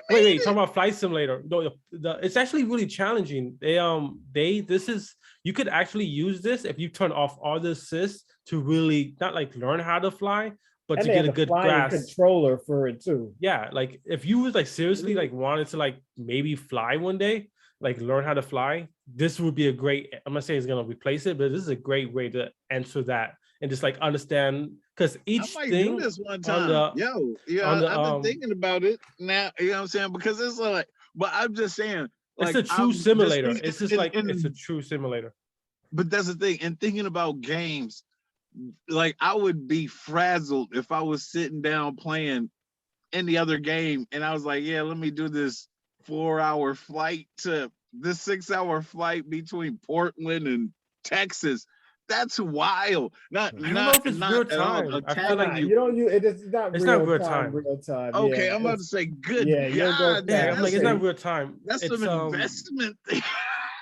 Speaker 2: Wait, talking about Flight Simulator. No, it's actually really challenging. You could actually use this if you turn off all the assists to really not like learn how to fly, but to get a good grasp.
Speaker 1: Controller for it too.
Speaker 2: Yeah, like if you was like seriously like wanted to like maybe fly one day, like learn how to fly, this would be a great. I'm not saying it's gonna replace it, but this is a great way to answer that and just like understand because each thing.
Speaker 3: Do this one time. I've been thinking about it now. You know what I'm saying? Because it's like, but I'm just saying, like,
Speaker 2: it's a true simulator. It's just like it's a true simulator.
Speaker 3: But that's the thing. And thinking about games, like I would be frazzled if I was sitting down playing any other game and I was like, yeah, let me do this 4-hour flight to this 6-hour flight between Portland and Texas. That's wild. I don't know if it's real time.
Speaker 2: I feel like
Speaker 1: it's not real time.
Speaker 3: Okay, I'm about to say good. God,
Speaker 2: I'm like, it's not real time.
Speaker 3: That's some investment thing.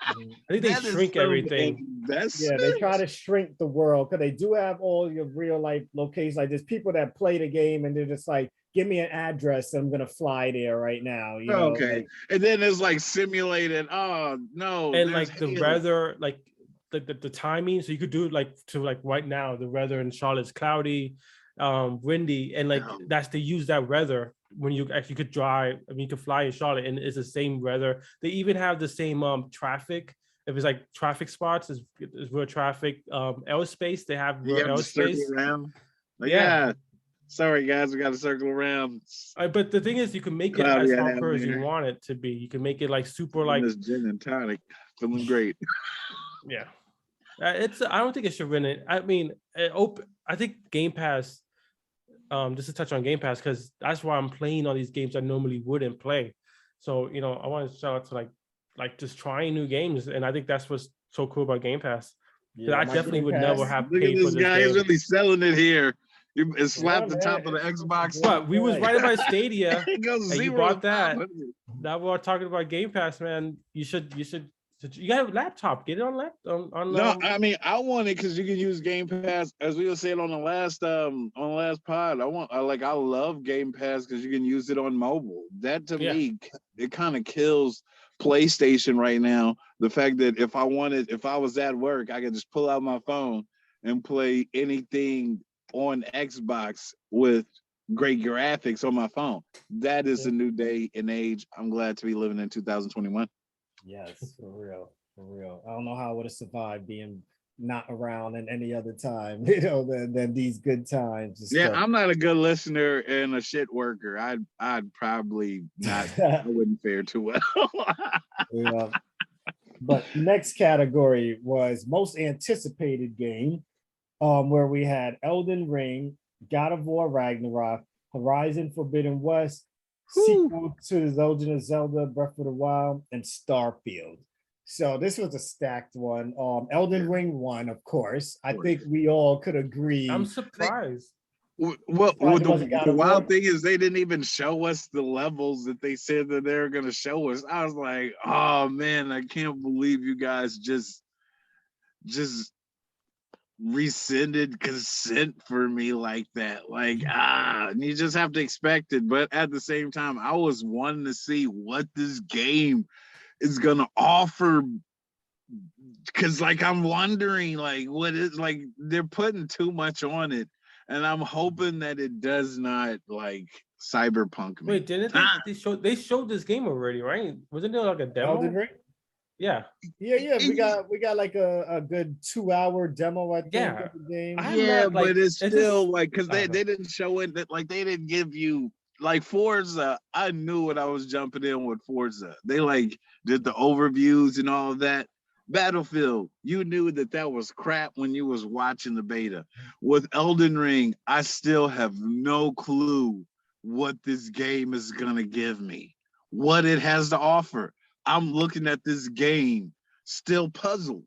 Speaker 2: I think they shrink everything.
Speaker 1: Yeah, they try to shrink the world because they do have all your real life locations. Like there's people that play the game and they're just like, give me an address, I'm gonna fly there right now.
Speaker 3: Okay, and then it's like simulated. Oh no,
Speaker 2: and like the weather, like the timing. So you could do it like to like right now. The weather in Charlotte's cloudy, windy, and like they use that weather when you actually could drive. I mean, you could fly in Charlotte, and it's the same weather. They even have the same traffic. If it's like traffic spots, is real traffic. Aerospace, they have real aerospace.
Speaker 3: Yeah. Sorry, guys, we got to circle around.
Speaker 2: But the thing is, you can make it as hardcore as you want it to be. You can make it like super like
Speaker 3: this gin and tonic, feeling great.
Speaker 2: Yeah, I don't think it should win it. I mean, I think Game Pass. Just to touch on Game Pass because that's why I'm playing all these games I normally wouldn't play. So I want to shout out to like just trying new games, and I think that's what's so cool about Game Pass. I definitely would never have paid for this
Speaker 3: guy is really selling it here. It slapped the top of the Xbox.
Speaker 2: What? We was right about Stadia. It goes and you bought that. Now we're talking about Game Pass, man. You got a laptop. Get it on laptop.
Speaker 3: No, I mean I want it because you can use Game Pass, as we were saying on the last pod. I love Game Pass because you can use it on mobile. That to me, it kind of kills PlayStation right now. The fact that if I was at work, I could just pull out my phone and play anything on Xbox with great graphics on my phone. That is a new day and age. I'm glad to be living in 2021.
Speaker 1: Yes, for real. I don't know how I would have survived being not around in any other time, you know, than these good times and
Speaker 3: Yeah,
Speaker 1: stuff.
Speaker 3: I'm not a good listener and a shit worker. I'd probably not. I wouldn't fare too well.
Speaker 1: Yeah. But next category was most anticipated game, where we had Elden Ring, God of War Ragnarok, Horizon Forbidden West,
Speaker 3: Whew.
Speaker 1: sequel to The Legend of Zelda Breath of the Wild, and Starfield. So this was a stacked one. Elden Ring won, of course. I think we all could agree.
Speaker 2: I'm surprised.
Speaker 3: Well,
Speaker 1: Surprised it wasn't God
Speaker 3: the
Speaker 1: of War.
Speaker 3: wild thing is they didn't even show us the levels that they said that they were going to show us. I was like, oh man, I can't believe you guys just rescinded consent for me like that. Like, and you just have to expect it. But at the same time, I was wanting to see what this game is going to offer, because like I'm wondering like what is, like they're putting too much on it, and I'm hoping that it does not like cyberpunk me.
Speaker 2: Wait, didn't they showed this game already, right? Wasn't there like a
Speaker 1: Elden
Speaker 2: demo?
Speaker 1: Ring.
Speaker 2: Yeah.
Speaker 1: Yeah, we got like a good 2 hour demo, I think,
Speaker 2: Yeah.
Speaker 1: of the game.
Speaker 2: I'm
Speaker 3: Yeah,
Speaker 2: not like
Speaker 3: but it's
Speaker 2: just
Speaker 3: still like because
Speaker 2: I
Speaker 3: they
Speaker 2: don't know.
Speaker 3: didn't show it, that like they didn't give you like Forza. I knew what I was jumping in with Forza. They like did the overviews and all of that. Battlefield, you knew that that was crap when you was watching the beta. With Elden Ring, I still have no clue what this game is gonna give me, what it has to offer. I'm looking at this game still puzzled.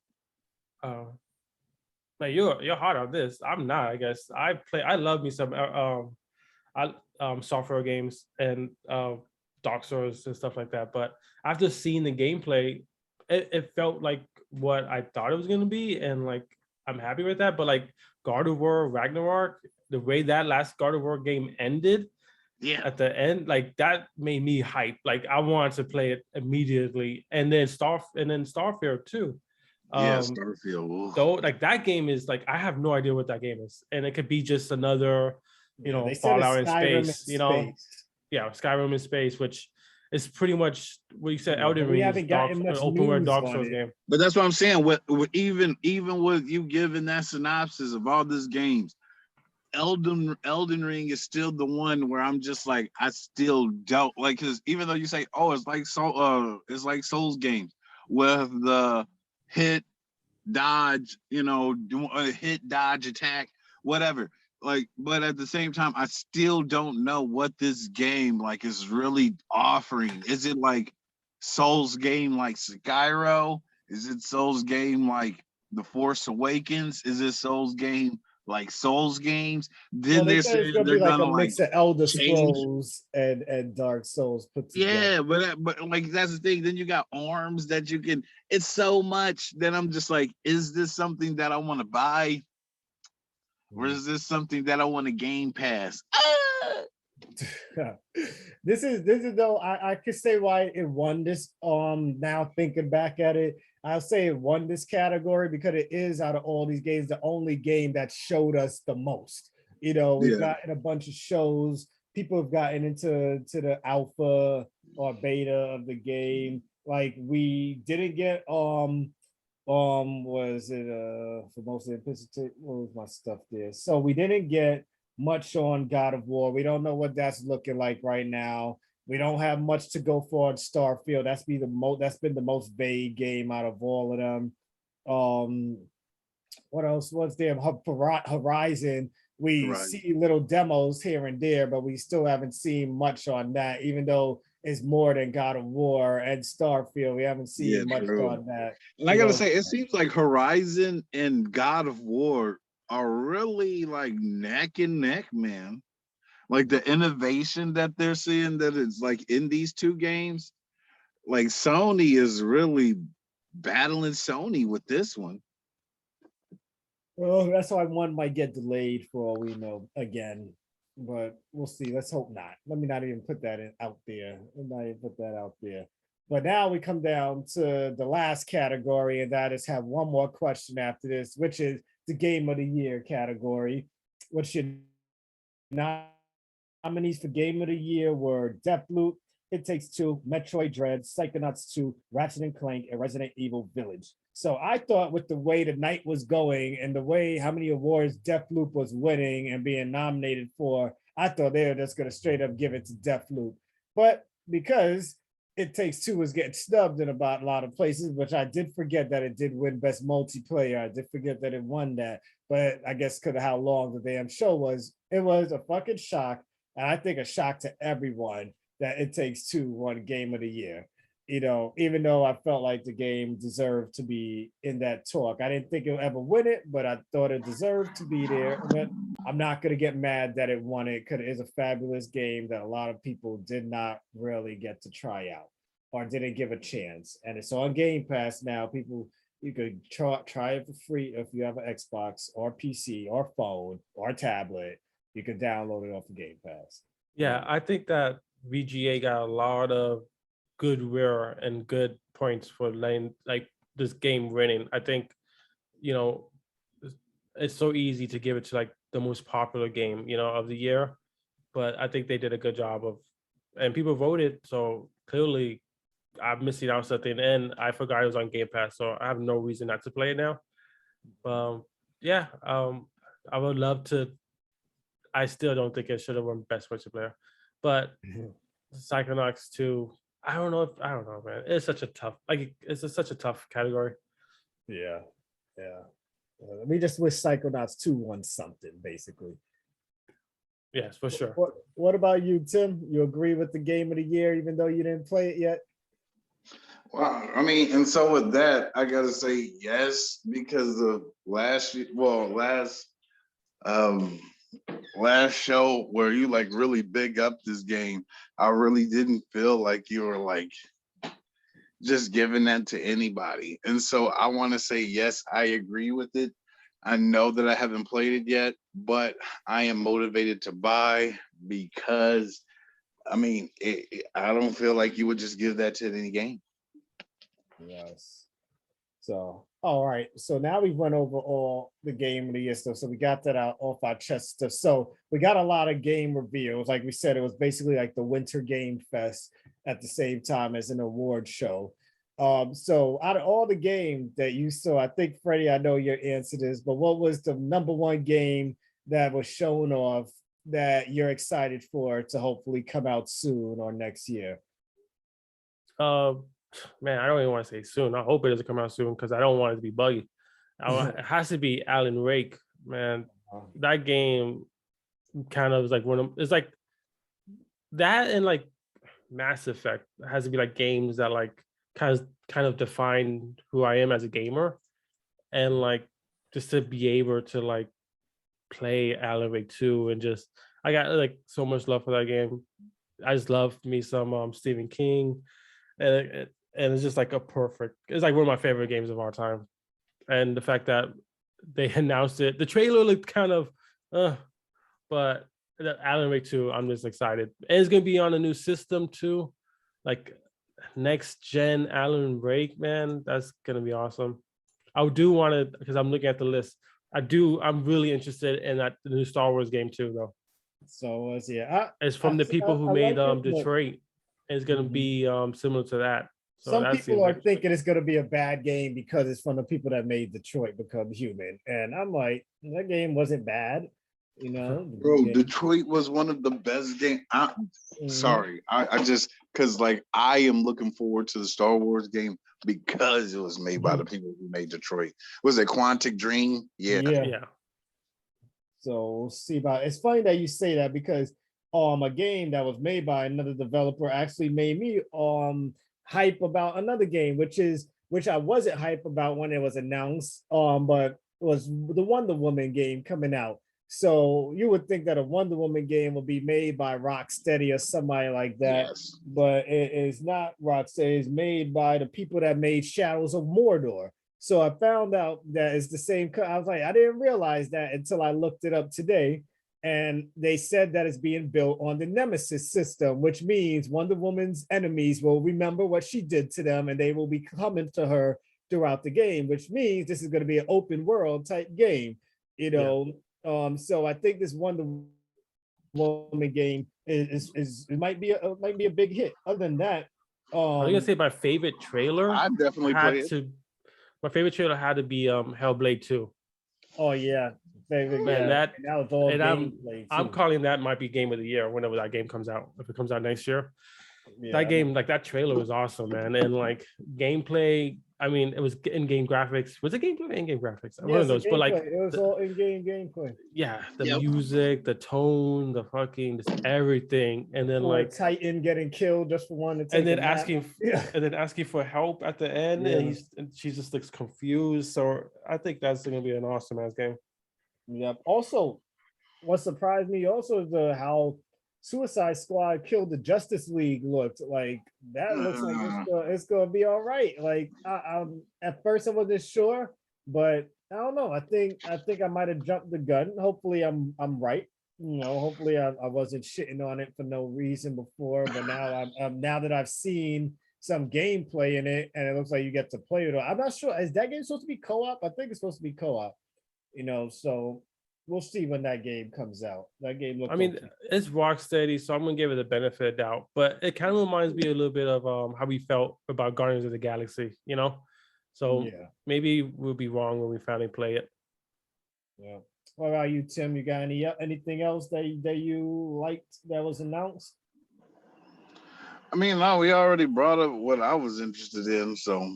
Speaker 2: Like you're hard on this. I'm not, I guess. I love me some I software games and Dark Souls and stuff like that. But after seeing the gameplay, it felt like what I thought it was gonna be, and like I'm happy with that. But like God of War Ragnarok, the way that last God of War game ended
Speaker 3: Yeah.
Speaker 2: at the end, like that made me hype. Like I wanted to play it immediately, and then Starfield too.
Speaker 3: Yeah,
Speaker 2: Um,
Speaker 3: Starfield.
Speaker 2: though, like that game is like I have no idea what that game is, and it could be just another,
Speaker 1: Yeah, they said
Speaker 2: Fallout
Speaker 1: it's
Speaker 2: in
Speaker 1: Skyrim in
Speaker 2: space.
Speaker 1: space.
Speaker 2: Yeah, Skyrim in space, which is pretty much what you said.
Speaker 1: Yeah, but
Speaker 2: Elden
Speaker 1: we
Speaker 2: Ring is
Speaker 1: haven't gotten much
Speaker 2: open world
Speaker 1: news
Speaker 2: Dark
Speaker 1: on
Speaker 2: Souls
Speaker 1: it.
Speaker 2: game.
Speaker 3: But that's what I'm saying. With even with you giving that synopsis of all these games, Elden Ring is still the one where I'm just like I still don't like, because even though you say, oh, it's like Souls games with the hit dodge, do a hit dodge attack, whatever. Like, but at the same time, I still don't know what this game like is really offering. Is it like Souls game like Sekiro? Is it Souls game like The Force Awakens? Is it Souls game like Souls games?
Speaker 1: Well,
Speaker 3: Then
Speaker 1: they
Speaker 3: they're
Speaker 1: said it's
Speaker 3: saying
Speaker 1: gonna be
Speaker 3: they're
Speaker 1: like a
Speaker 3: gonna like
Speaker 1: mix of Elder
Speaker 3: change.
Speaker 1: Scrolls and Dark Souls put together.
Speaker 3: Yeah, but like that's the thing. Then you got arms that you can. It's so much that I'm just like, is this something that I want to buy, or is this something that I want to Game Pass?
Speaker 1: This is though I could say why it won this. Now thinking back at it, I'll say it won this category because it is, out of all these games, the only game that showed us the most. We've
Speaker 3: Yeah,
Speaker 1: gotten a bunch of shows. People have gotten into the alpha or beta of the game. Like we didn't get was it for most anticipated, what was my stuff there? So we didn't get much on God of War. We don't know what that's looking like right now. We don't have much to go for on Starfield. That's been the most vague game out of all of them. Um, what else was there? Horizon. We
Speaker 3: right.
Speaker 1: see little demos here and there, but we still haven't seen much on that, even though it's more than God of War and Starfield. We haven't
Speaker 3: Yeah,
Speaker 1: seen much
Speaker 3: true.
Speaker 1: on that.
Speaker 3: And I gotta say, it seems like Horizon and God of War are really like neck and neck, man. Like the innovation that they're seeing that it's like in these two games, like Sony is really battling Sony with this one.
Speaker 1: Well, that's why one might get delayed for all we know again, but we'll see. Let's hope not. Let me not even put that out there. Let me not even put that out there. But now we come down to the last category, and that is have one more question after this, which is the Game of the Year category. Which your nominees for Game of the Year were Deathloop, It Takes Two, Metroid Dread, Psychonauts 2, Ratchet and Clank, and Resident Evil Village. So I thought with the way the night was going and the way how many awards Deathloop was winning and being nominated for, I thought they were just going to straight up give it to Deathloop. But because It Takes Two was getting snubbed in about a lot of places, which I did forget that it did win Best Multiplayer. I did forget that it won that. But I guess because of how long the damn show was, it was a fucking shock. And I think a shock to everyone that It Takes Two won Game of the Year. You know, even though I felt like the game deserved to be in that talk. I didn't think it would ever win it, but I thought it deserved to be there. But I'm not going to get mad that it won it because it is a fabulous game that a lot of people did not really get to try out or didn't give a chance. And it's on Game Pass now. People, you could try it for free if you have an Xbox or PC or phone or tablet. You can download it off the Game Pass.
Speaker 2: Yeah, I think that VGA got a lot of goodwill and good points for letting like this game winning. I think, you know, it's so easy to give it to like the most popular game, you know, of the year. But I think they did a good job of, and people voted. So clearly I'm missing out something, and I forgot it was on Game Pass, so I have no reason not to play it now. Yeah, I would love to. I still don't think it should have won Best Multiplayer, but Psychonauts 2. I don't know, man. It's such a tough, such a tough category.
Speaker 1: Yeah. We just wish Psychonauts 2 won something, basically.
Speaker 2: Yes, for sure.
Speaker 1: What about you, Tim? You agree with the Game of the Year, even though you didn't play it yet?
Speaker 3: Well, I mean, and so with that, I gotta say yes, because the last show where you like really big up this game, I really didn't feel like you were like just giving that to anybody. And so I want to say yes, I agree with it. I know that I haven't played it yet, but I am motivated to buy because I mean, I don't feel like you would just give that to any game.
Speaker 1: Yes. So, all right. So now we've went over all the Game of the Year stuff. So we got that out off our chest stuff. So we got a lot of game reveals. Like we said, it was basically like the Winter Game Fest at the same time as an award show. So out of all the games that you saw, I think, Freddie, I know your answer to this, but what was the number one game that was shown off that you're excited for to hopefully come out soon or next year?
Speaker 2: Man, I don't even want to say soon. I hope it doesn't come out soon because I don't want it to be buggy. It has to be Alan Wake, man. That game kind of is like it's like that, and like Mass Effect has to be like games that like kind of define who I am as a gamer, and like just to be able to like play Alan Wake 2 and just I got like so much love for that game. I just love me some Stephen King, and it's just like it's like one of my favorite games of our time. And the fact that they announced it, the trailer looked kind of but Alan Wake 2, I'm just excited. And it's gonna be on a new system too, like next gen Alan Wake, man. That's gonna be awesome. I do want to, because I'm looking at the list. I'm really interested in the new Star Wars game too, though.
Speaker 1: So yeah,
Speaker 2: it's from the people who made Detroit. And it's gonna be similar to that. So
Speaker 1: some people are thinking it's gonna be a bad game because it's from the people that made Detroit Become Human, and I'm like, that game wasn't bad, you know.
Speaker 3: Bro, Detroit was one of the best games. Sorry, I just because like I am looking forward to the Star Wars game because it was made by the people who made Detroit. Was it Quantic Dream?
Speaker 2: Yeah.
Speaker 1: So we'll see about it. It's funny that you say that because a game that was made by another developer actually made me hype about another game, which I wasn't hype about when it was announced, but it was the Wonder Woman game coming out. So you would think that a Wonder Woman game would be made by Rocksteady or somebody like that, but it is not Rocksteady. It's made by the people that made Shadows of Mordor. So I found out that it's the same. I was like, I didn't realize that until I looked it up today. And they said that it's being built on the Nemesis system, which means Wonder Woman's enemies will remember what she did to them and they will be coming to her throughout the game, which means this is going to be an open world type game, you know. So I think this Wonder Woman game it might be a big hit. Other than that,
Speaker 2: I was gonna say my favorite trailer
Speaker 3: I definitely
Speaker 2: had
Speaker 3: play it.
Speaker 2: to. My favorite trailer had to be Hellblade 2.
Speaker 1: oh yeah,
Speaker 2: Man,
Speaker 1: yeah,
Speaker 2: that
Speaker 1: and that was all
Speaker 2: and
Speaker 1: gameplay
Speaker 2: I'm
Speaker 1: too.
Speaker 2: calling that might be game of the year whenever that game comes out. If it comes out next year, that
Speaker 1: Yeah,
Speaker 2: game, like that trailer was awesome, man. And like gameplay, I mean, it was in-game graphics. Was it gameplay or in-game graphics? One
Speaker 1: yeah,
Speaker 2: of
Speaker 1: so
Speaker 2: those. But like,
Speaker 1: gameplay. It was all in-game gameplay.
Speaker 2: yeah, the
Speaker 3: Yep.
Speaker 2: music, the tone, the fucking, just everything. And then
Speaker 1: Or a
Speaker 2: like,
Speaker 1: Titan getting killed just for wanting to
Speaker 2: and
Speaker 1: take a
Speaker 2: then
Speaker 1: nap.
Speaker 2: yeah, and then asking for help at the end,
Speaker 1: Yeah.
Speaker 2: and she just looks confused. So I think that's gonna be an awesome ass game.
Speaker 1: Yep. Also, what surprised me also is how Suicide Squad killed the Justice League looked like. That looks like it's gonna be all right. Like I'm at first I wasn't sure, but I don't know. I think I might have jumped the gun. Hopefully I'm right. Hopefully I wasn't shitting on it for no reason before, but now now that I've seen some gameplay in it and it looks like you get to play it. I'm not sure. Is that game supposed to be co-op? I think it's supposed to be co-op. So we'll see when that game comes out. That game looks.
Speaker 2: I mean, it's Rocksteady, so I'm gonna give it the benefit of doubt. But it kind of reminds me a little bit of how we felt about Guardians of the Galaxy, you know. So
Speaker 1: yeah.
Speaker 2: maybe we'll be wrong when we finally play it.
Speaker 1: Yeah. What about you, Tim? You got anything else that you liked that was announced?
Speaker 3: I mean, no, we already brought up what I was interested in. So,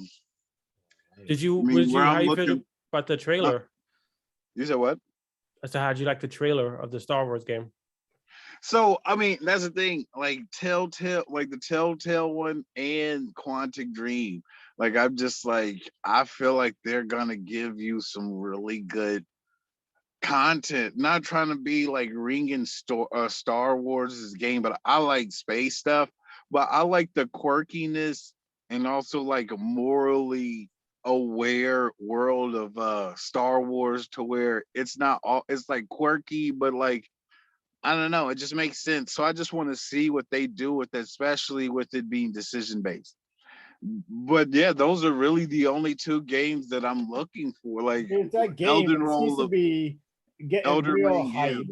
Speaker 2: Did you?
Speaker 3: I mean, where
Speaker 2: How
Speaker 3: I'm
Speaker 2: you feel
Speaker 3: looking.
Speaker 2: about the trailer?
Speaker 3: You said what?
Speaker 2: So how'd you like the trailer of the Star Wars game?
Speaker 3: So, I mean, that's the thing. Like Telltale, like the Telltale one and Quantic Dream. Like, I'm just like, I feel like they're gonna give you some really good content. Not trying to be like ringing Star Wars' game, but I like space stuff. But I like the quirkiness and also like a morally aware world of Star Wars, to where it's not all, it's like quirky, but like I don't know, it just makes sense. So I just want to see what they do with it, especially with it being decision based. But yeah, those are really the only two games that I'm looking for. Like
Speaker 1: There's that game
Speaker 3: Elden
Speaker 1: that seems to
Speaker 3: Roll,
Speaker 1: be getting
Speaker 3: Elden
Speaker 1: real
Speaker 3: Ring, yeah.
Speaker 1: hype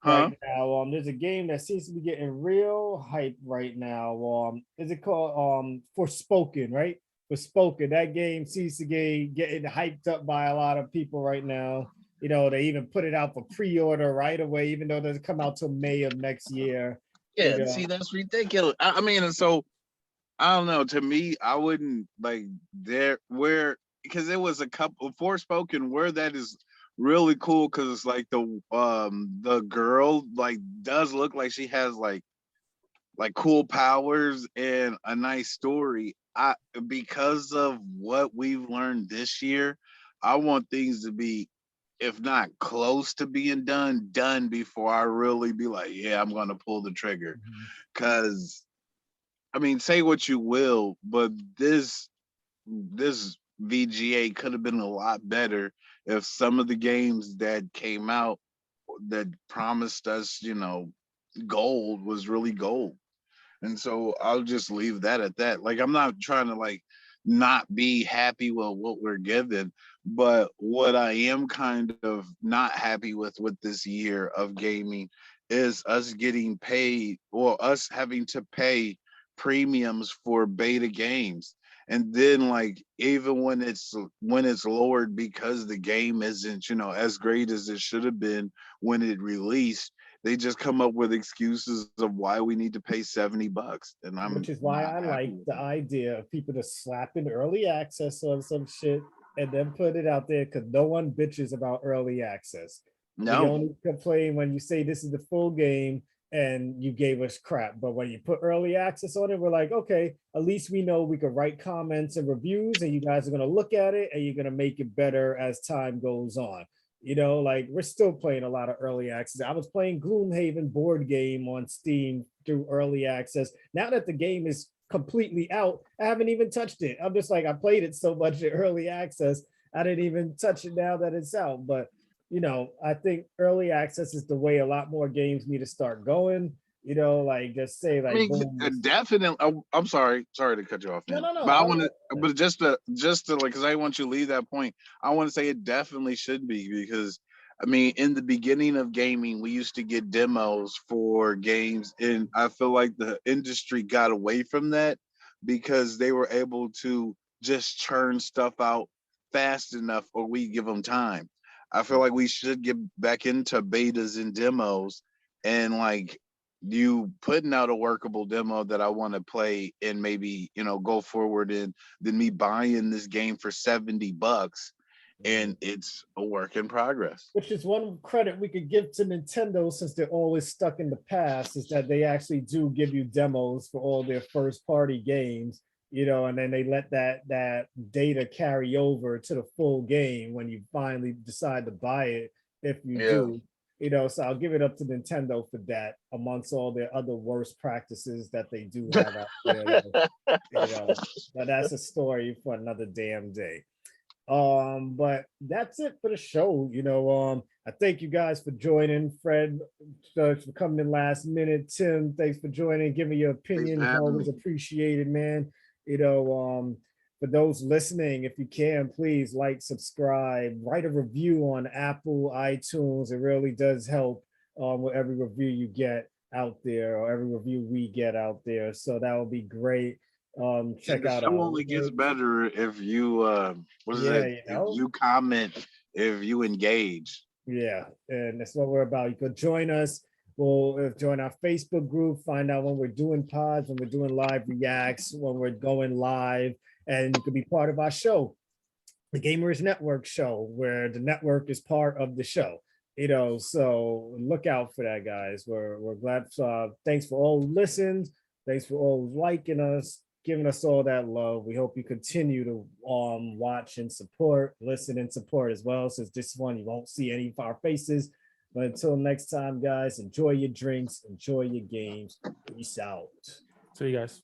Speaker 3: Huh?
Speaker 1: right now. There's a game that seems to be getting real hype right now. Is it called Forspoken, right? Forspoken. That game seems to getting hyped up by a lot of people right now. They even put it out for pre-order right away, even though it doesn't come out till May of next year.
Speaker 3: Yeah, see, that's ridiculous. I mean, and so I don't know. To me, I wouldn't like there where, because it was a couple Forspoken where that is really cool, because it's like the girl like does look like she has like cool powers and a nice story. Because of what we've learned this year, I want things to be, if not close to being done before I really be like, yeah, I'm gonna pull the trigger. Cause I mean, say what you will, but this VGA could have been a lot better if some of the games that came out that promised us, gold was really gold. And so I'll just leave that at that. Like, I'm not trying to like not be happy with what we're given, but what I am kind of not happy with this year of gaming is us getting paid, or us having to pay premiums for beta games. And then like even when it's lowered because the game isn't, as great as it should have been when it released, they just come up with excuses of why we need to pay $70. And I'm
Speaker 1: Which is why
Speaker 3: not
Speaker 1: I
Speaker 3: happy
Speaker 1: like
Speaker 3: with
Speaker 1: the
Speaker 3: that.
Speaker 1: idea of people to slap in early access on some shit and then put it out there, because no one bitches about early access. We
Speaker 3: No.
Speaker 1: only complain when you say this is the full game and you gave us crap. But when you put early access on it, we're like, okay, at least we know we can write comments and reviews, and you guys are going to look at it and you're going to make it better as time goes on. Like we're still playing a lot of early access. I was playing Gloomhaven board game on Steam through early access. Now that the game is completely out, I haven't even touched it. I'm just like, I played it so much in early access, I didn't even touch it now that it's out. But I think early access is the way a lot more games need to start going. Like just say
Speaker 3: I
Speaker 1: like
Speaker 3: mean,
Speaker 1: boom.
Speaker 3: definitely. I'm sorry to cut you off,
Speaker 1: No,
Speaker 3: man.
Speaker 1: no, no.
Speaker 3: But I want to, but just to like, because I want you to leave that point. I want to say it definitely should be, because I mean, in the beginning of gaming, we used to get demos for games, and I feel like the industry got away from that because they were able to just churn stuff out fast enough, or we give them time. I feel like we should get back into betas and demos, and like you putting out a workable demo that I want to play and maybe, go forward in, than me buying this game for $70 and it's a work in progress.
Speaker 1: Which is one credit we could give to Nintendo, since they're always stuck in the past, is that they actually do give you demos for all their first party games, and then they let that data carry over to the full game when you finally decide to buy it, if you do. So I'll give it up to Nintendo for that, amongst all their other worst practices that they do have out there. But that's a story for another damn day. But that's it for the show. I thank you guys for joining. Fred, for coming in last minute. Tim, thanks for joining, giving your opinion. Always appreciated, man. For those listening, if you can, please like, subscribe, write a review on Apple, iTunes. It really does help with every review you get out there, or every review we get out there. So that would be great. Check out.
Speaker 3: The show only gets better if you if you comment, if you engage.
Speaker 1: Yeah, and that's what we're about. You could join us. We'll join our Facebook group, find out when we're doing pods, when we're doing live reacts, when we're going live, and you could be part of our show, the Gamerish Network show, where the network is part of the show. So look out for that, guys. We're glad. Thanks for all who listened. Thanks for all liking us, giving us all that love. We hope you continue to watch and support, listen and support as well. Since this one, you won't see any of our faces. But until next time, guys, enjoy your drinks, enjoy your games. Peace out.
Speaker 2: See you guys.